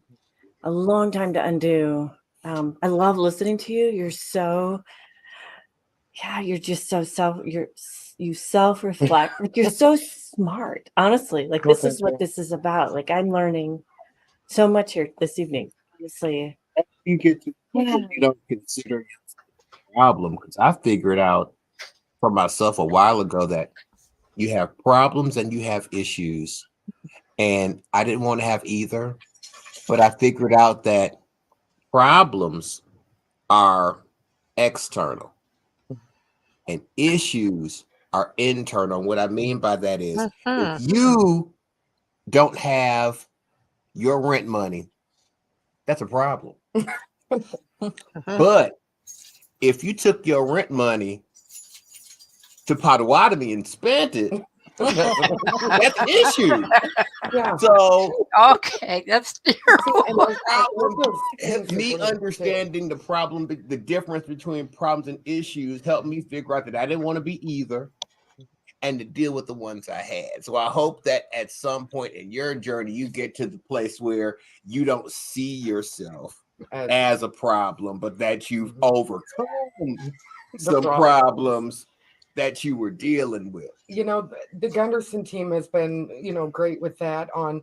to undo. I love listening to you. You're so, yeah, you're just so you self-reflect. Like, you're so smart, honestly. Like, Well, this is thank what you. this is about. Like, I'm learning so much here this evening, honestly. You get to Yeah. you don't consider it a problem, because I figured out for myself a while ago that you have problems and you have issues, and I didn't want to have either, but I figured out that problems are external and issues are internal. What I mean by that is, if you don't have your rent money, that's a problem. But if you took your rent money to Potawatomi and spent it, that's an issue. Yeah. So Okay, that's See, and the I problem, love those things me you're bringing, too. understanding the problem, the difference between problems and issues, helped me figure out that I didn't want to be either, and to deal with the ones I had. So I hope that at some point in your journey, you get to the place where you don't see yourself as a problem, but that you've overcome some problems that you were dealing with. You know, the Gunderson team has been, great with that on,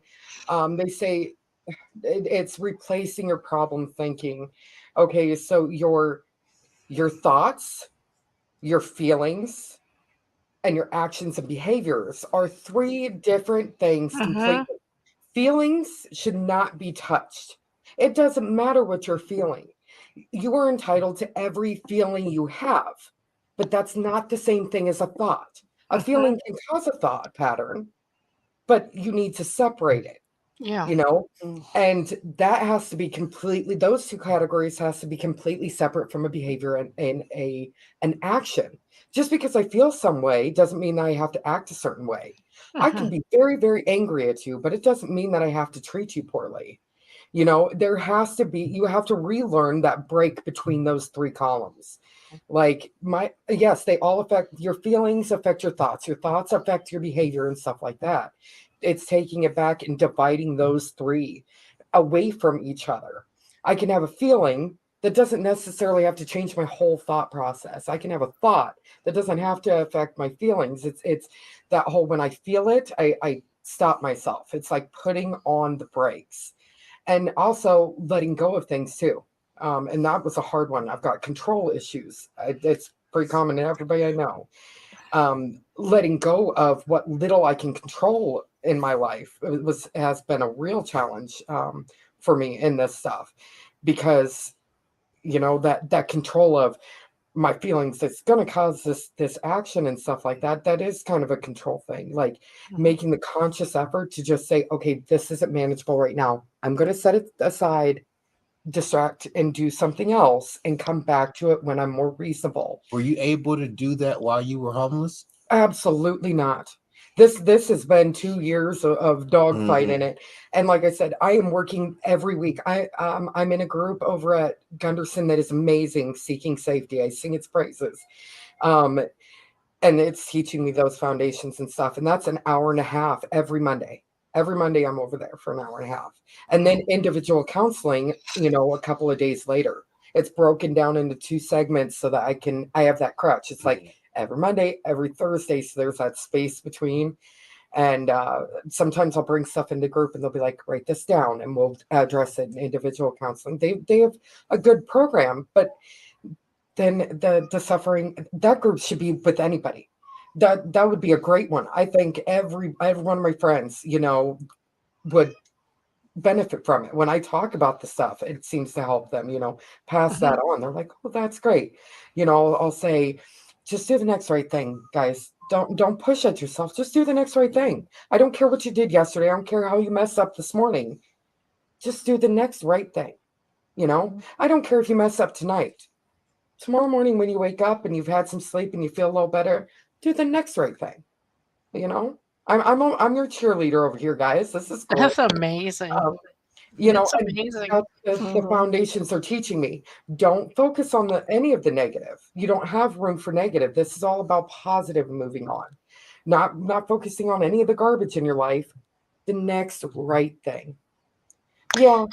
they say it's replacing your problem thinking. Okay, so your thoughts, your feelings, and your actions and behaviors are three different things completely. Feelings should not be touched. It doesn't matter what you're feeling. You are entitled to every feeling you have, but that's not the same thing as a thought. A feeling can cause a thought pattern, but you need to separate it, yeah. and that has to be completely, those two categories has to be completely separate from a behavior and an action. Just because I feel some way doesn't mean that I have to act a certain way. I can be very, very angry at you, but it doesn't mean that I have to treat you poorly. There has to be, you have to relearn that break between those three columns. Like, yes, they all affect your feelings, affect your thoughts affect your behavior and stuff like that. It's taking it back and dividing those three away from each other. I can have a feeling that doesn't necessarily have to change my whole thought process. I can have a thought that doesn't have to affect my feelings. It's that whole, when I feel it, I stop myself. It's like putting on the brakes, and also letting go of things too. And that was a hard one. I've got control issues. It's pretty common to everybody I know. Letting go of what little I can control in my life has been a real challenge, for me in this stuff, because that control of my feelings that's going to cause this action and stuff like that, that is kind of a control thing. Like, making the conscious effort to just say, okay, this isn't manageable right now, I'm going to set it aside, distract, and do something else, and come back to it when I'm more reasonable. Were you able to do that while you were homeless? Absolutely not. This has been 2 years of dogfight in it, and like I said, I am working every week. I'm in a group over at Gunderson that is amazing, Seeking Safety. I sing its praises, um, and it's teaching me those foundations and stuff. And that's an hour and a half every Monday. Every Monday, I'm over there for an hour and a half, and then individual counseling. A couple of days later, it's broken down into 2 segments so that I have that crutch. It's like every Monday, every Thursday. So there's that space between. And sometimes I'll bring stuff into group and they'll be like, write this down and we'll address it in individual counseling. They have a good program, but then the suffering, that group should be with anybody. That would be a great one. I think every one of my friends, would benefit from it. When I talk about the stuff, it seems to help them, pass that on. They're like, oh, that's great. I'll say, just do the next right thing, guys. Don't push at yourself. Just do the next right thing. I don't care what you did yesterday. I don't care how you messed up this morning. Just do the next right thing. I don't care if you mess up tonight. Tomorrow morning when you wake up and you've had some sleep and you feel a little better, do the next right thing. I'm your cheerleader over here, guys. This is cool. That's amazing. You know, It's and amazing. that's the Mhm. foundations are teaching me. Don't focus on any of the negative. You don't have room for negative. This is all about positive and moving on. Not focusing on any of the garbage in your life. The next right thing. Yeah,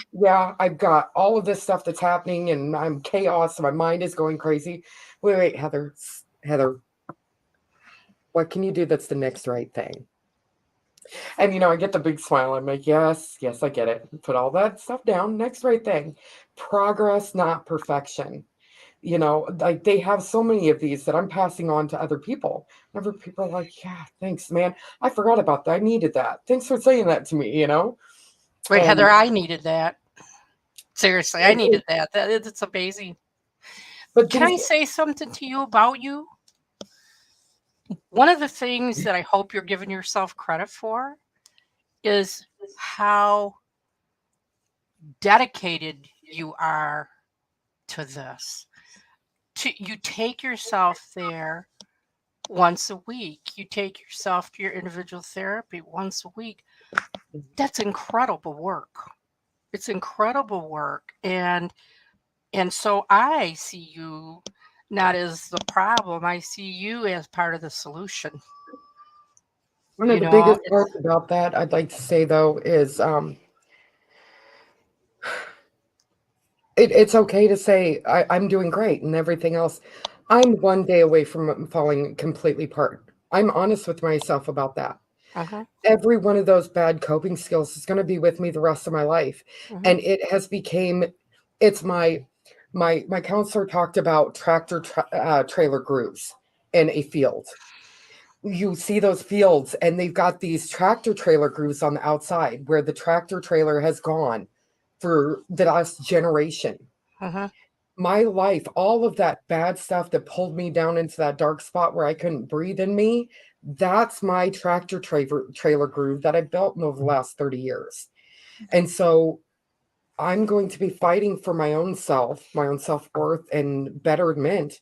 I've got all of this stuff that's happening and I'm chaos and my mind is going crazy. Wait, Heather, what can you do that's the next right thing? And I get the big smile. I'm like, yes, I get it. Put all that stuff down. Next right thing. Progress, not perfection. Like they have so many of these that I'm passing on to other people. Other people are like, yeah, thanks, man. I forgot about that. I needed that. Thanks for saying that to me. Wait, And Heather, I needed that. Seriously, I needed that. It's amazing. but Can I these say something to you about you? One of the things that I hope you're giving yourself credit for is how dedicated you are to this. You take yourself there once a week. You take yourself to your individual therapy once a week. That's incredible work. It's incredible work. And so I see you not as the problem. I see you as part of the solution. one of You the know, biggest parts about that I'd like to say though is it's okay to say I'm doing great and everything else. I'm one day away from falling completely apart. I'm honest with myself about that. uh-huh, Every one of those bad coping skills is going to be with me the rest of my life, uh-huh, and it has became it's my counselor talked about trailer grooves in a field. You see those fields and they've got these tractor trailer grooves on the outside where the tractor trailer has gone for the last generation. uh-huh, My life, all of that bad stuff that pulled me down into that dark spot where I couldn't breathe in me, that's my trailer groove that I built over the last 30 years. And so I'm going to be fighting for my own self-worth and betterment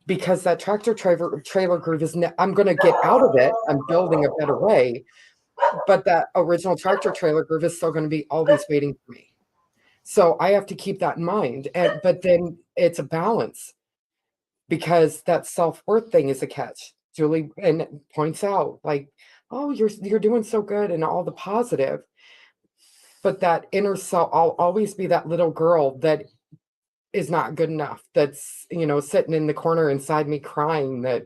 because that trailer groove I'm going to get out of it. I'm building a better way, but that original tractor trailer groove is still going to be always waiting for me. So I have to keep that in mind. But then it's a balance because that self-worth thing is a catch. Julie and points out like, oh, you're doing so good and all the positive, but that inner self, I'll always be that little girl that is not good enough. That's, sitting in the corner inside me crying, that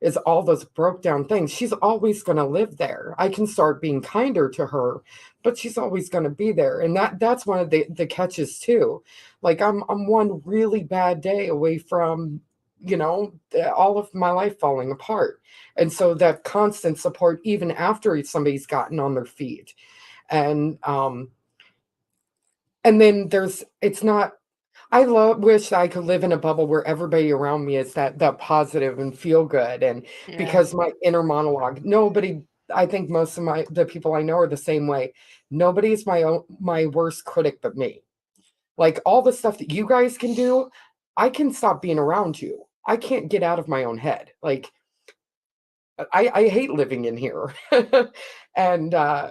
is all those broke down things. She's always going to live there. I can start being kinder to her, but she's always going to be there. And that's one of the catches too. Like I'm one really bad day away from, all of my life falling apart. And so that constant support, even after somebody's gotten on their feet. And then it's not wish I could live in a bubble where everybody around me is that positive and feel good. And yeah. because my inner monologue, nobody, I think most of the people I know are the same way. Nobody's my worst critic but me. Like all the stuff that you guys can do, I can stop being around you. I can't get out of my own head. Like I hate living in here. And I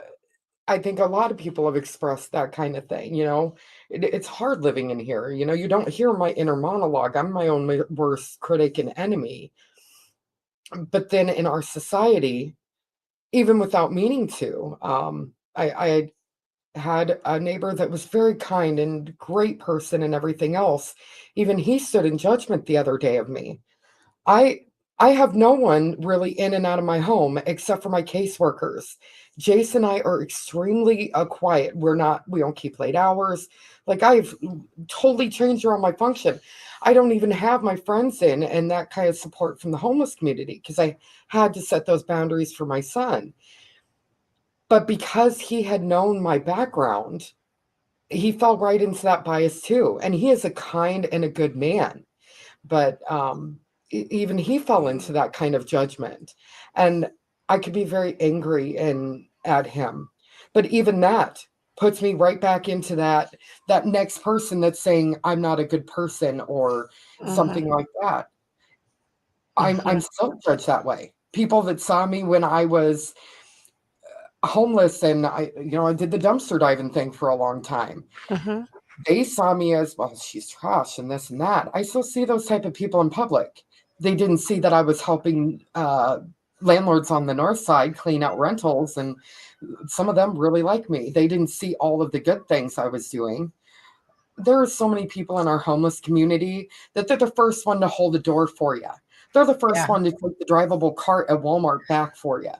think a lot of people have expressed that kind of thing. It's hard living in here. You don't hear my inner monologue. I'm my own worst critic and enemy. But then in our society, even without meaning to, I had a neighbor that was very kind and great person and everything else. Even he stood in judgment the other day of me. I I have no one really in and out of my home except for my caseworkers. Jace and I are extremely quiet. We don't keep late hours. Like I've totally changed around my function. I don't even have my friends in and that kind of support from the homeless community because I had to set those boundaries for my son. But because he had known my background, he fell right into that bias too. And he is a kind and a good man, but even he fell into that kind of judgment, and I could be very angry and at him, but even that puts me right back into that next person that's saying I'm not a good person or Mhm, something like that. I'm mhm, still judged that way. People that saw me when I was homeless, and I did the dumpster diving thing for a long time. Mhm. They saw me as, well, she's trash and this and that. I still see those type of people in public. They didn't see that I was helping landlords on the north side clean out rentals, and some of them really like me. They didn't see all of the good things I was doing. There are so many people in our homeless community that they're the first one to hold the door for you. They're the first Yeah. one to take the drivable cart at Walmart back for you.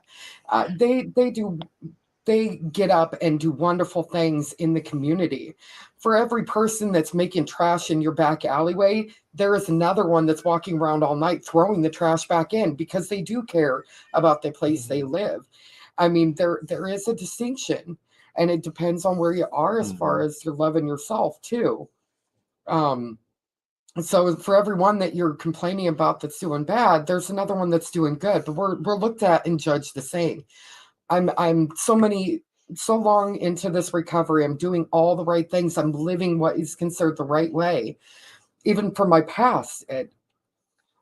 They get up and do wonderful things in the community. For every person that's making trash in your back alleyway, there is another one that's walking around all night throwing the trash back in because they do care about the place they live. I mean, there is a distinction, and it depends on where you are as far as you're loving yourself too. Um, so for everyone that you're complaining about that's doing bad, there's another one that's doing good, but we're looked at and judged the same. I'm so long into this recovery. I'm doing all the right things. I'm living what is considered the right way, even from my past.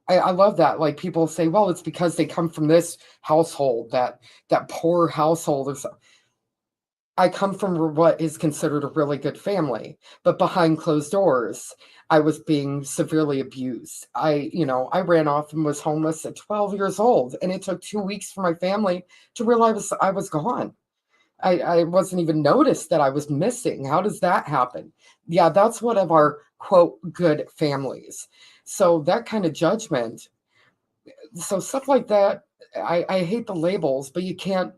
I love that. Like people say, well, it's because they come from this household, that poor household or something. I come from what is considered a really good family, but behind closed doors, I was being severely abused. I ran off and was homeless at 12 years old, and it took 2 weeks for my family to realize I was gone. I wasn't even noticed that I was missing. How does that happen? Yeah, that's one of our quote good families. So that kind of judgment, so stuff like that, I hate the labels, but you can't.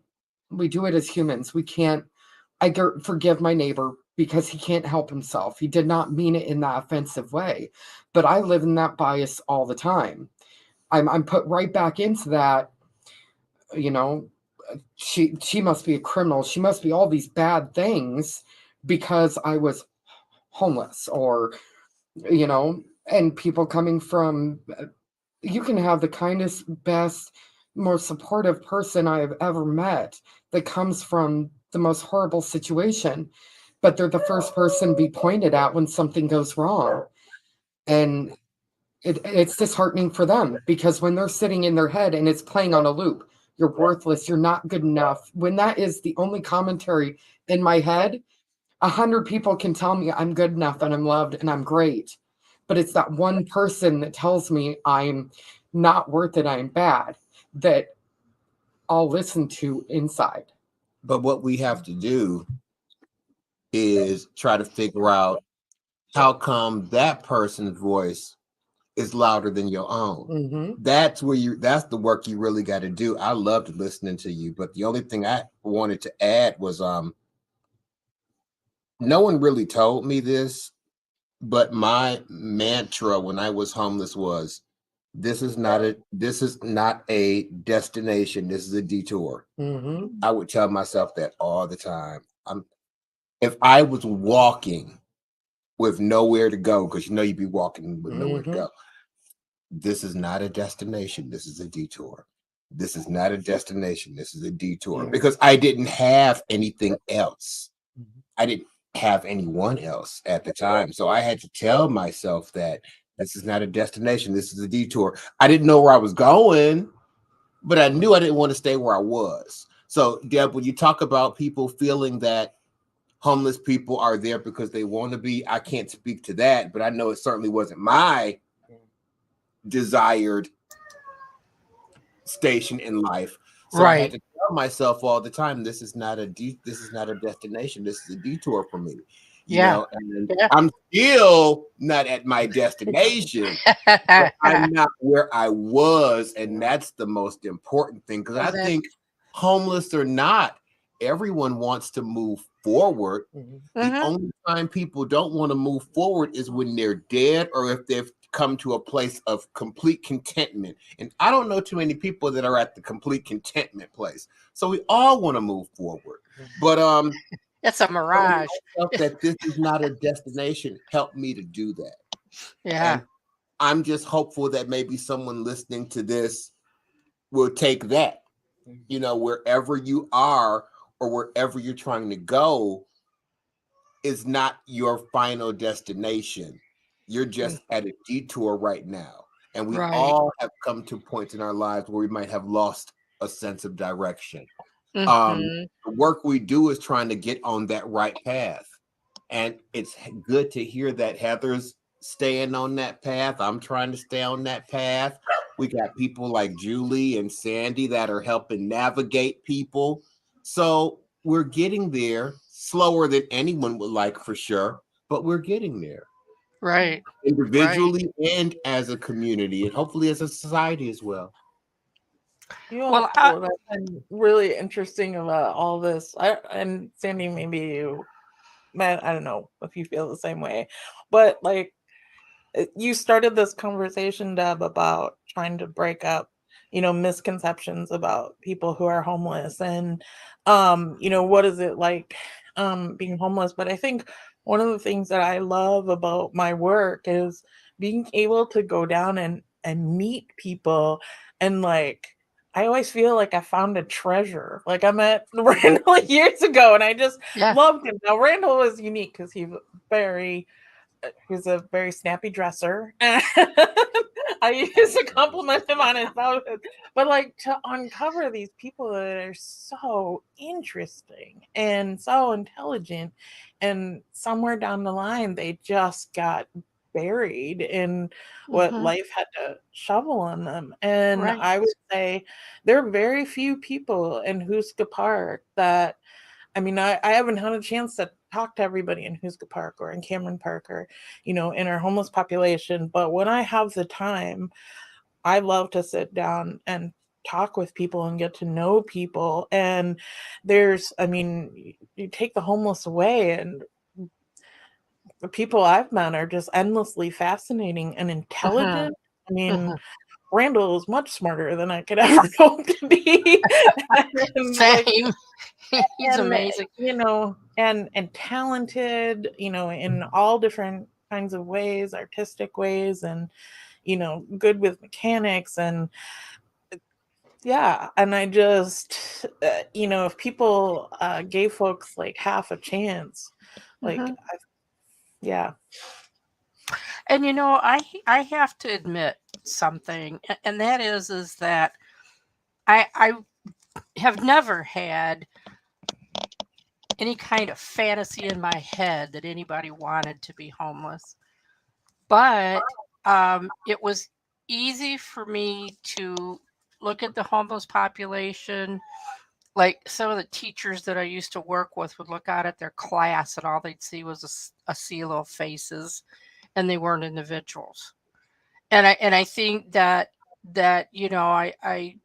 We do it as humans. We can't. Forgive my neighbor because he can't help himself. He did not mean it in that offensive way, but I live in that bias all the time. I'm put right back into that. You know, she must be a criminal. She must be all these bad things because I was homeless, or and people coming from. You can have the kindest, best, most supportive person I have ever met that comes from the most horrible situation, but they're the first person to be pointed at when something goes wrong. And it's disheartening for them because when they're sitting in their head and it's playing on a loop, you're worthless, you're not good enough. When that is the only commentary in my head, 100 people can tell me I'm good enough and I'm loved and I'm great. But it's that one person that tells me I'm not worth it, I'm bad, that I'll listen to inside. But what we have to do is try to figure out how come that person's voice is louder than your own. Mm-hmm. That's the work you really got to do. I loved listening to you, but the only thing I wanted to add was no one really told me this, but my mantra when I was homeless was this is not a destination, this is a detour. Mm-hmm. I would tell myself that all the time. If I was walking with nowhere to go, because you'd be walking with nowhere to go. This is not a destination. This is a detour. This is not a destination. This is a detour. Because I didn't have anything else. I didn't have anyone else at the time. So I had to tell myself that this is not a destination. This is a detour. I didn't know where I was going, but I knew I didn't want to stay where I was. So, Deb, when you talk about people feeling that homeless people are there because they want to be, I can't speak to that, but I know it certainly wasn't my desired station in life. So I had to tell myself all the time, this is not a destination. This is a detour for me. You know, and I'm still not at my destination, but I'm not where I was. And that's the most important thing. Because I think homeless or not, everyone wants to move forward. The only time people don't want to move forward is when they're dead or if they've come to a place of complete contentment. And I don't know too many people that are at the complete contentment place. So we all want to move forward. But it's a mirage. That this is not a destination helped me to do that. Yeah. And I'm just hopeful that maybe someone listening to this will take that, wherever you are or wherever you're trying to go is not your final destination. You're just at a detour right now. And we all have come to points in our lives where we might have lost a sense of direction. Mhm. The work we do is trying to get on that right path. And it's good to hear that Heather's staying on that path. I'm trying to stay on that path. We got people like Julie and Sandy that are helping navigate people. So we're getting there slower than anyone would like for sure, but we're getting there Right. individually and as a community and hopefully as a society as well. You know, Well, what I find really interesting about all this, and Sandy, maybe you, man, I don't know if you feel the same way, but like you started this conversation, Deb, about trying to break up, misconceptions about people who are homeless and, what is it like, being homeless. But I think one of the things that I love about my work is being able to go down and meet people and like, I always feel like I found a treasure. Like I met Randall years ago and I just yeah. loved him. Now Randall was unique because very who's a very snappy dresser. And I used to compliment him on his outfit. But like to uncover these people that are so interesting and so intelligent, and somewhere down the line they just got buried in what Mhm. life had to shovel on them. And Right. I would say there are very few people in Huska Park that I mean, I haven't had a chance to talk to everybody in Huska Park or in Cameron Park or, in our homeless population. But when I have the time, I love to sit down and talk with people and get to know people. And I mean, you take the homeless away, and the people I've met are just endlessly fascinating and Mhm. intelligent. I mean, Mhm. Randall is much smarter than I could ever hope to be. And like, Same. He's and amazing. and talented, in all different kinds of ways, artistic ways, and good with mechanics. And yeah, and I just if people gave folks like half a chance, like Mhm. yeah. And I have to admit something, and that is that I have never had any kind of fantasy in my head that anybody wanted to be homeless. But it was easy for me to look at the homeless population. Like some of the teachers that I used to work with would look out at their class and all they'd see was a sea of faces, and they weren't individuals. And I think that I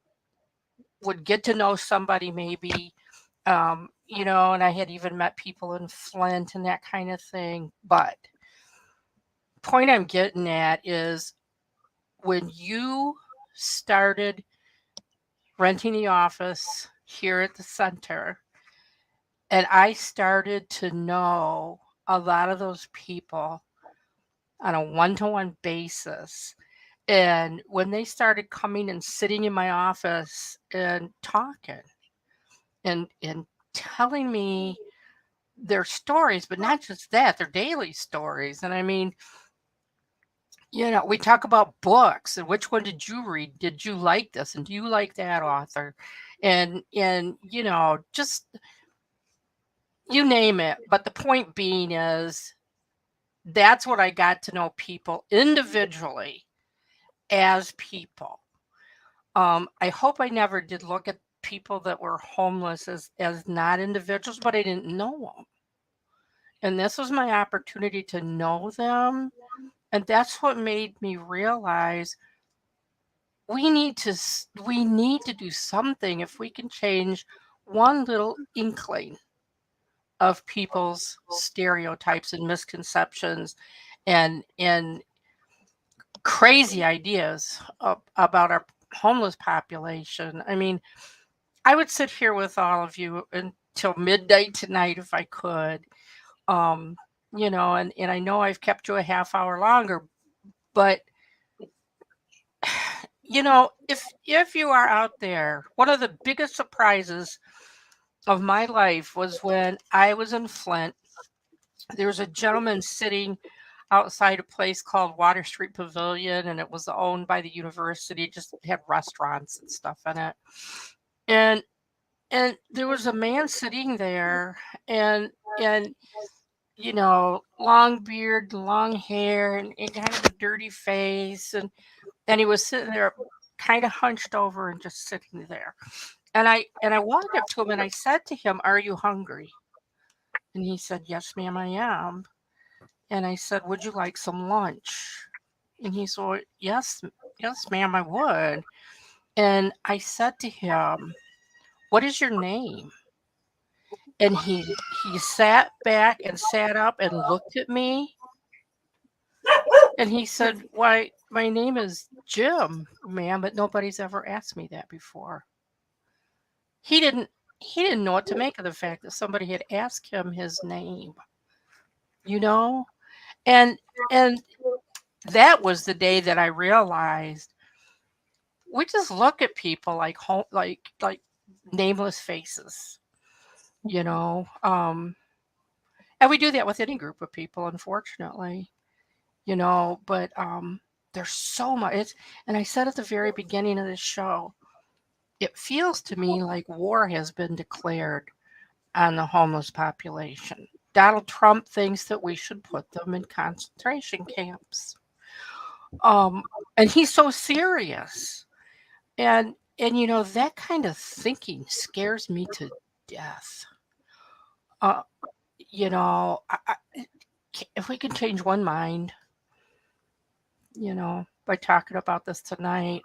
would get to know somebody maybe, and I had even met people in Flint and that kind of thing. But point I'm getting at is when you started renting the office here at the center, and I started to know a lot of those people on a one-to-one basis. And when they started coming and sitting in my office and talking and telling me their stories, but not just that, their daily stories. And I mean, we talk about books and which one did you read? Did you like this? And do you like that author? And just you name it. But the point being is that's what I got to know people individually as people. I hope I never did look at people that were homeless as not individuals, but I didn't know them. And this was my opportunity to know them. And that's what made me realize we need to do something if we can change one little inkling of people's stereotypes and misconceptions and crazy ideas about our homeless population. I mean, I would sit here with all of you until midnight tonight if I could. And I know I've kept you a half hour longer, but if you are out there, one of the biggest surprises of my life was when I was in Flint. There was a gentleman sitting outside a place called Water Street Pavilion, and it was owned by the university. It just had restaurants and stuff in it. And there was a man sitting there, and you know, long beard, long hair, and kind of a dirty face, and he was sitting there kind of hunched over and just sitting there. And I walked up to him and I said to him, "Are you hungry?" And he said, "Yes, ma'am, I am." And I said, "Would you like some lunch?" And he said, "Yes, yes, ma'am, I would." And I said to him, "What is your name?" And he sat back and sat up and looked at me, and he said, "Why, my name is Jim, ma'am, but nobody's ever asked me that before." He didn't he didn't know what to make of the fact that somebody had asked him his name, you know? And and that was the day that I realized we just look at people like like nameless faces, you know? And we do that with any group of people, unfortunately, you know, but there's so much and I said at the very beginning of this show, it feels to me like war has been declared on the homeless population. Donald Trump thinks that we should put them in concentration camps. Um, and he's so serious. And you know, that kind of thinking scares me to death. Uh, you know, if we can change one mind, you know, by talking about this tonight,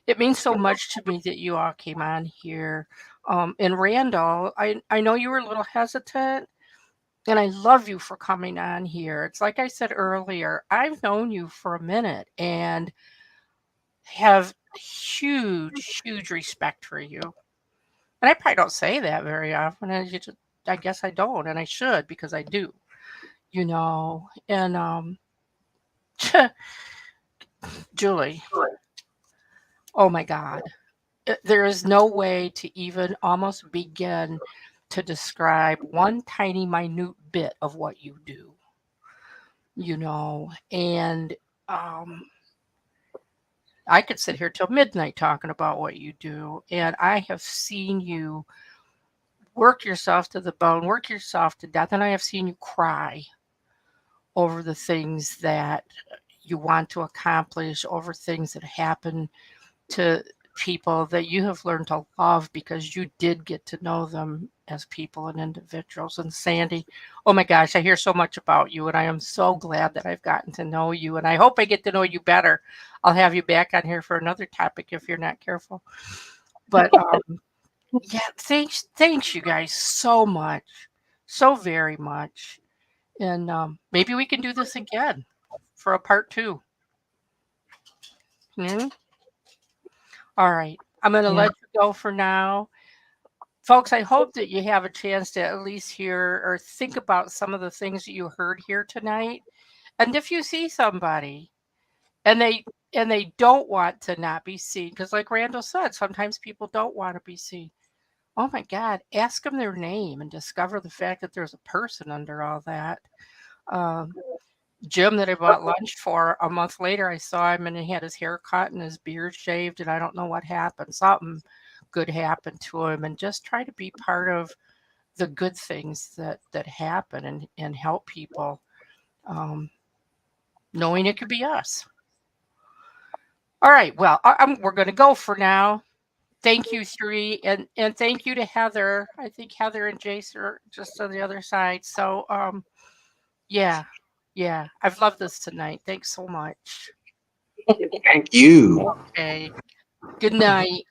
it means so much to me that you all came on here. And Randall, I know you were a little hesitant, and I love you for coming on here. It's like I said earlier, I've known you for a minute and have huge, huge respect for you. And I probably don't say that very often. I guess I don't, and I should because I do, you know. And Julie, oh my God, there is no way to even almost begin to describe one tiny, minute bit of what you do, you know. And um, I could sit here till midnight talking about what you do. And I have seen you work yourself to the bone, work yourself to death. And I have seen you cry over the things that you want to accomplish, over things that happen to people that you have learned to love because you did get to know them as people and individuals. And Sandy, oh my gosh, I hear so much about you, and I am so glad that I've gotten to know you, and I hope I get to know you better. I'll have you back on here for another topic if you're not careful. But yeah, thanks you guys so much, so very much. And maybe we can do this again for a part 2. Hmm? All right. I'm going to Yeah. let you go for now. Folks, I hope that you have a chance to at least hear or think about some of the things that you heard here tonight. And if you see somebody and they don't want to not be seen, because like Randall said, sometimes people don't want to be seen. Oh my God, ask them their name and discover the fact that there's a person under all that. Um, Jim that I bought lunch for, a month later, I saw him and he had his hair cut and his beard shaved, and I don't know what happened. Something good happened to him, and just try to be part of the good things that happen and help people, um, knowing it could be us. All right, well, we're going to go for now. Thank you, three, and thank you to Heather. I think Heather and Jace are just on the other side. So, yeah, yeah, I've loved this tonight. Thanks so much. Thank you. Okay. Good night.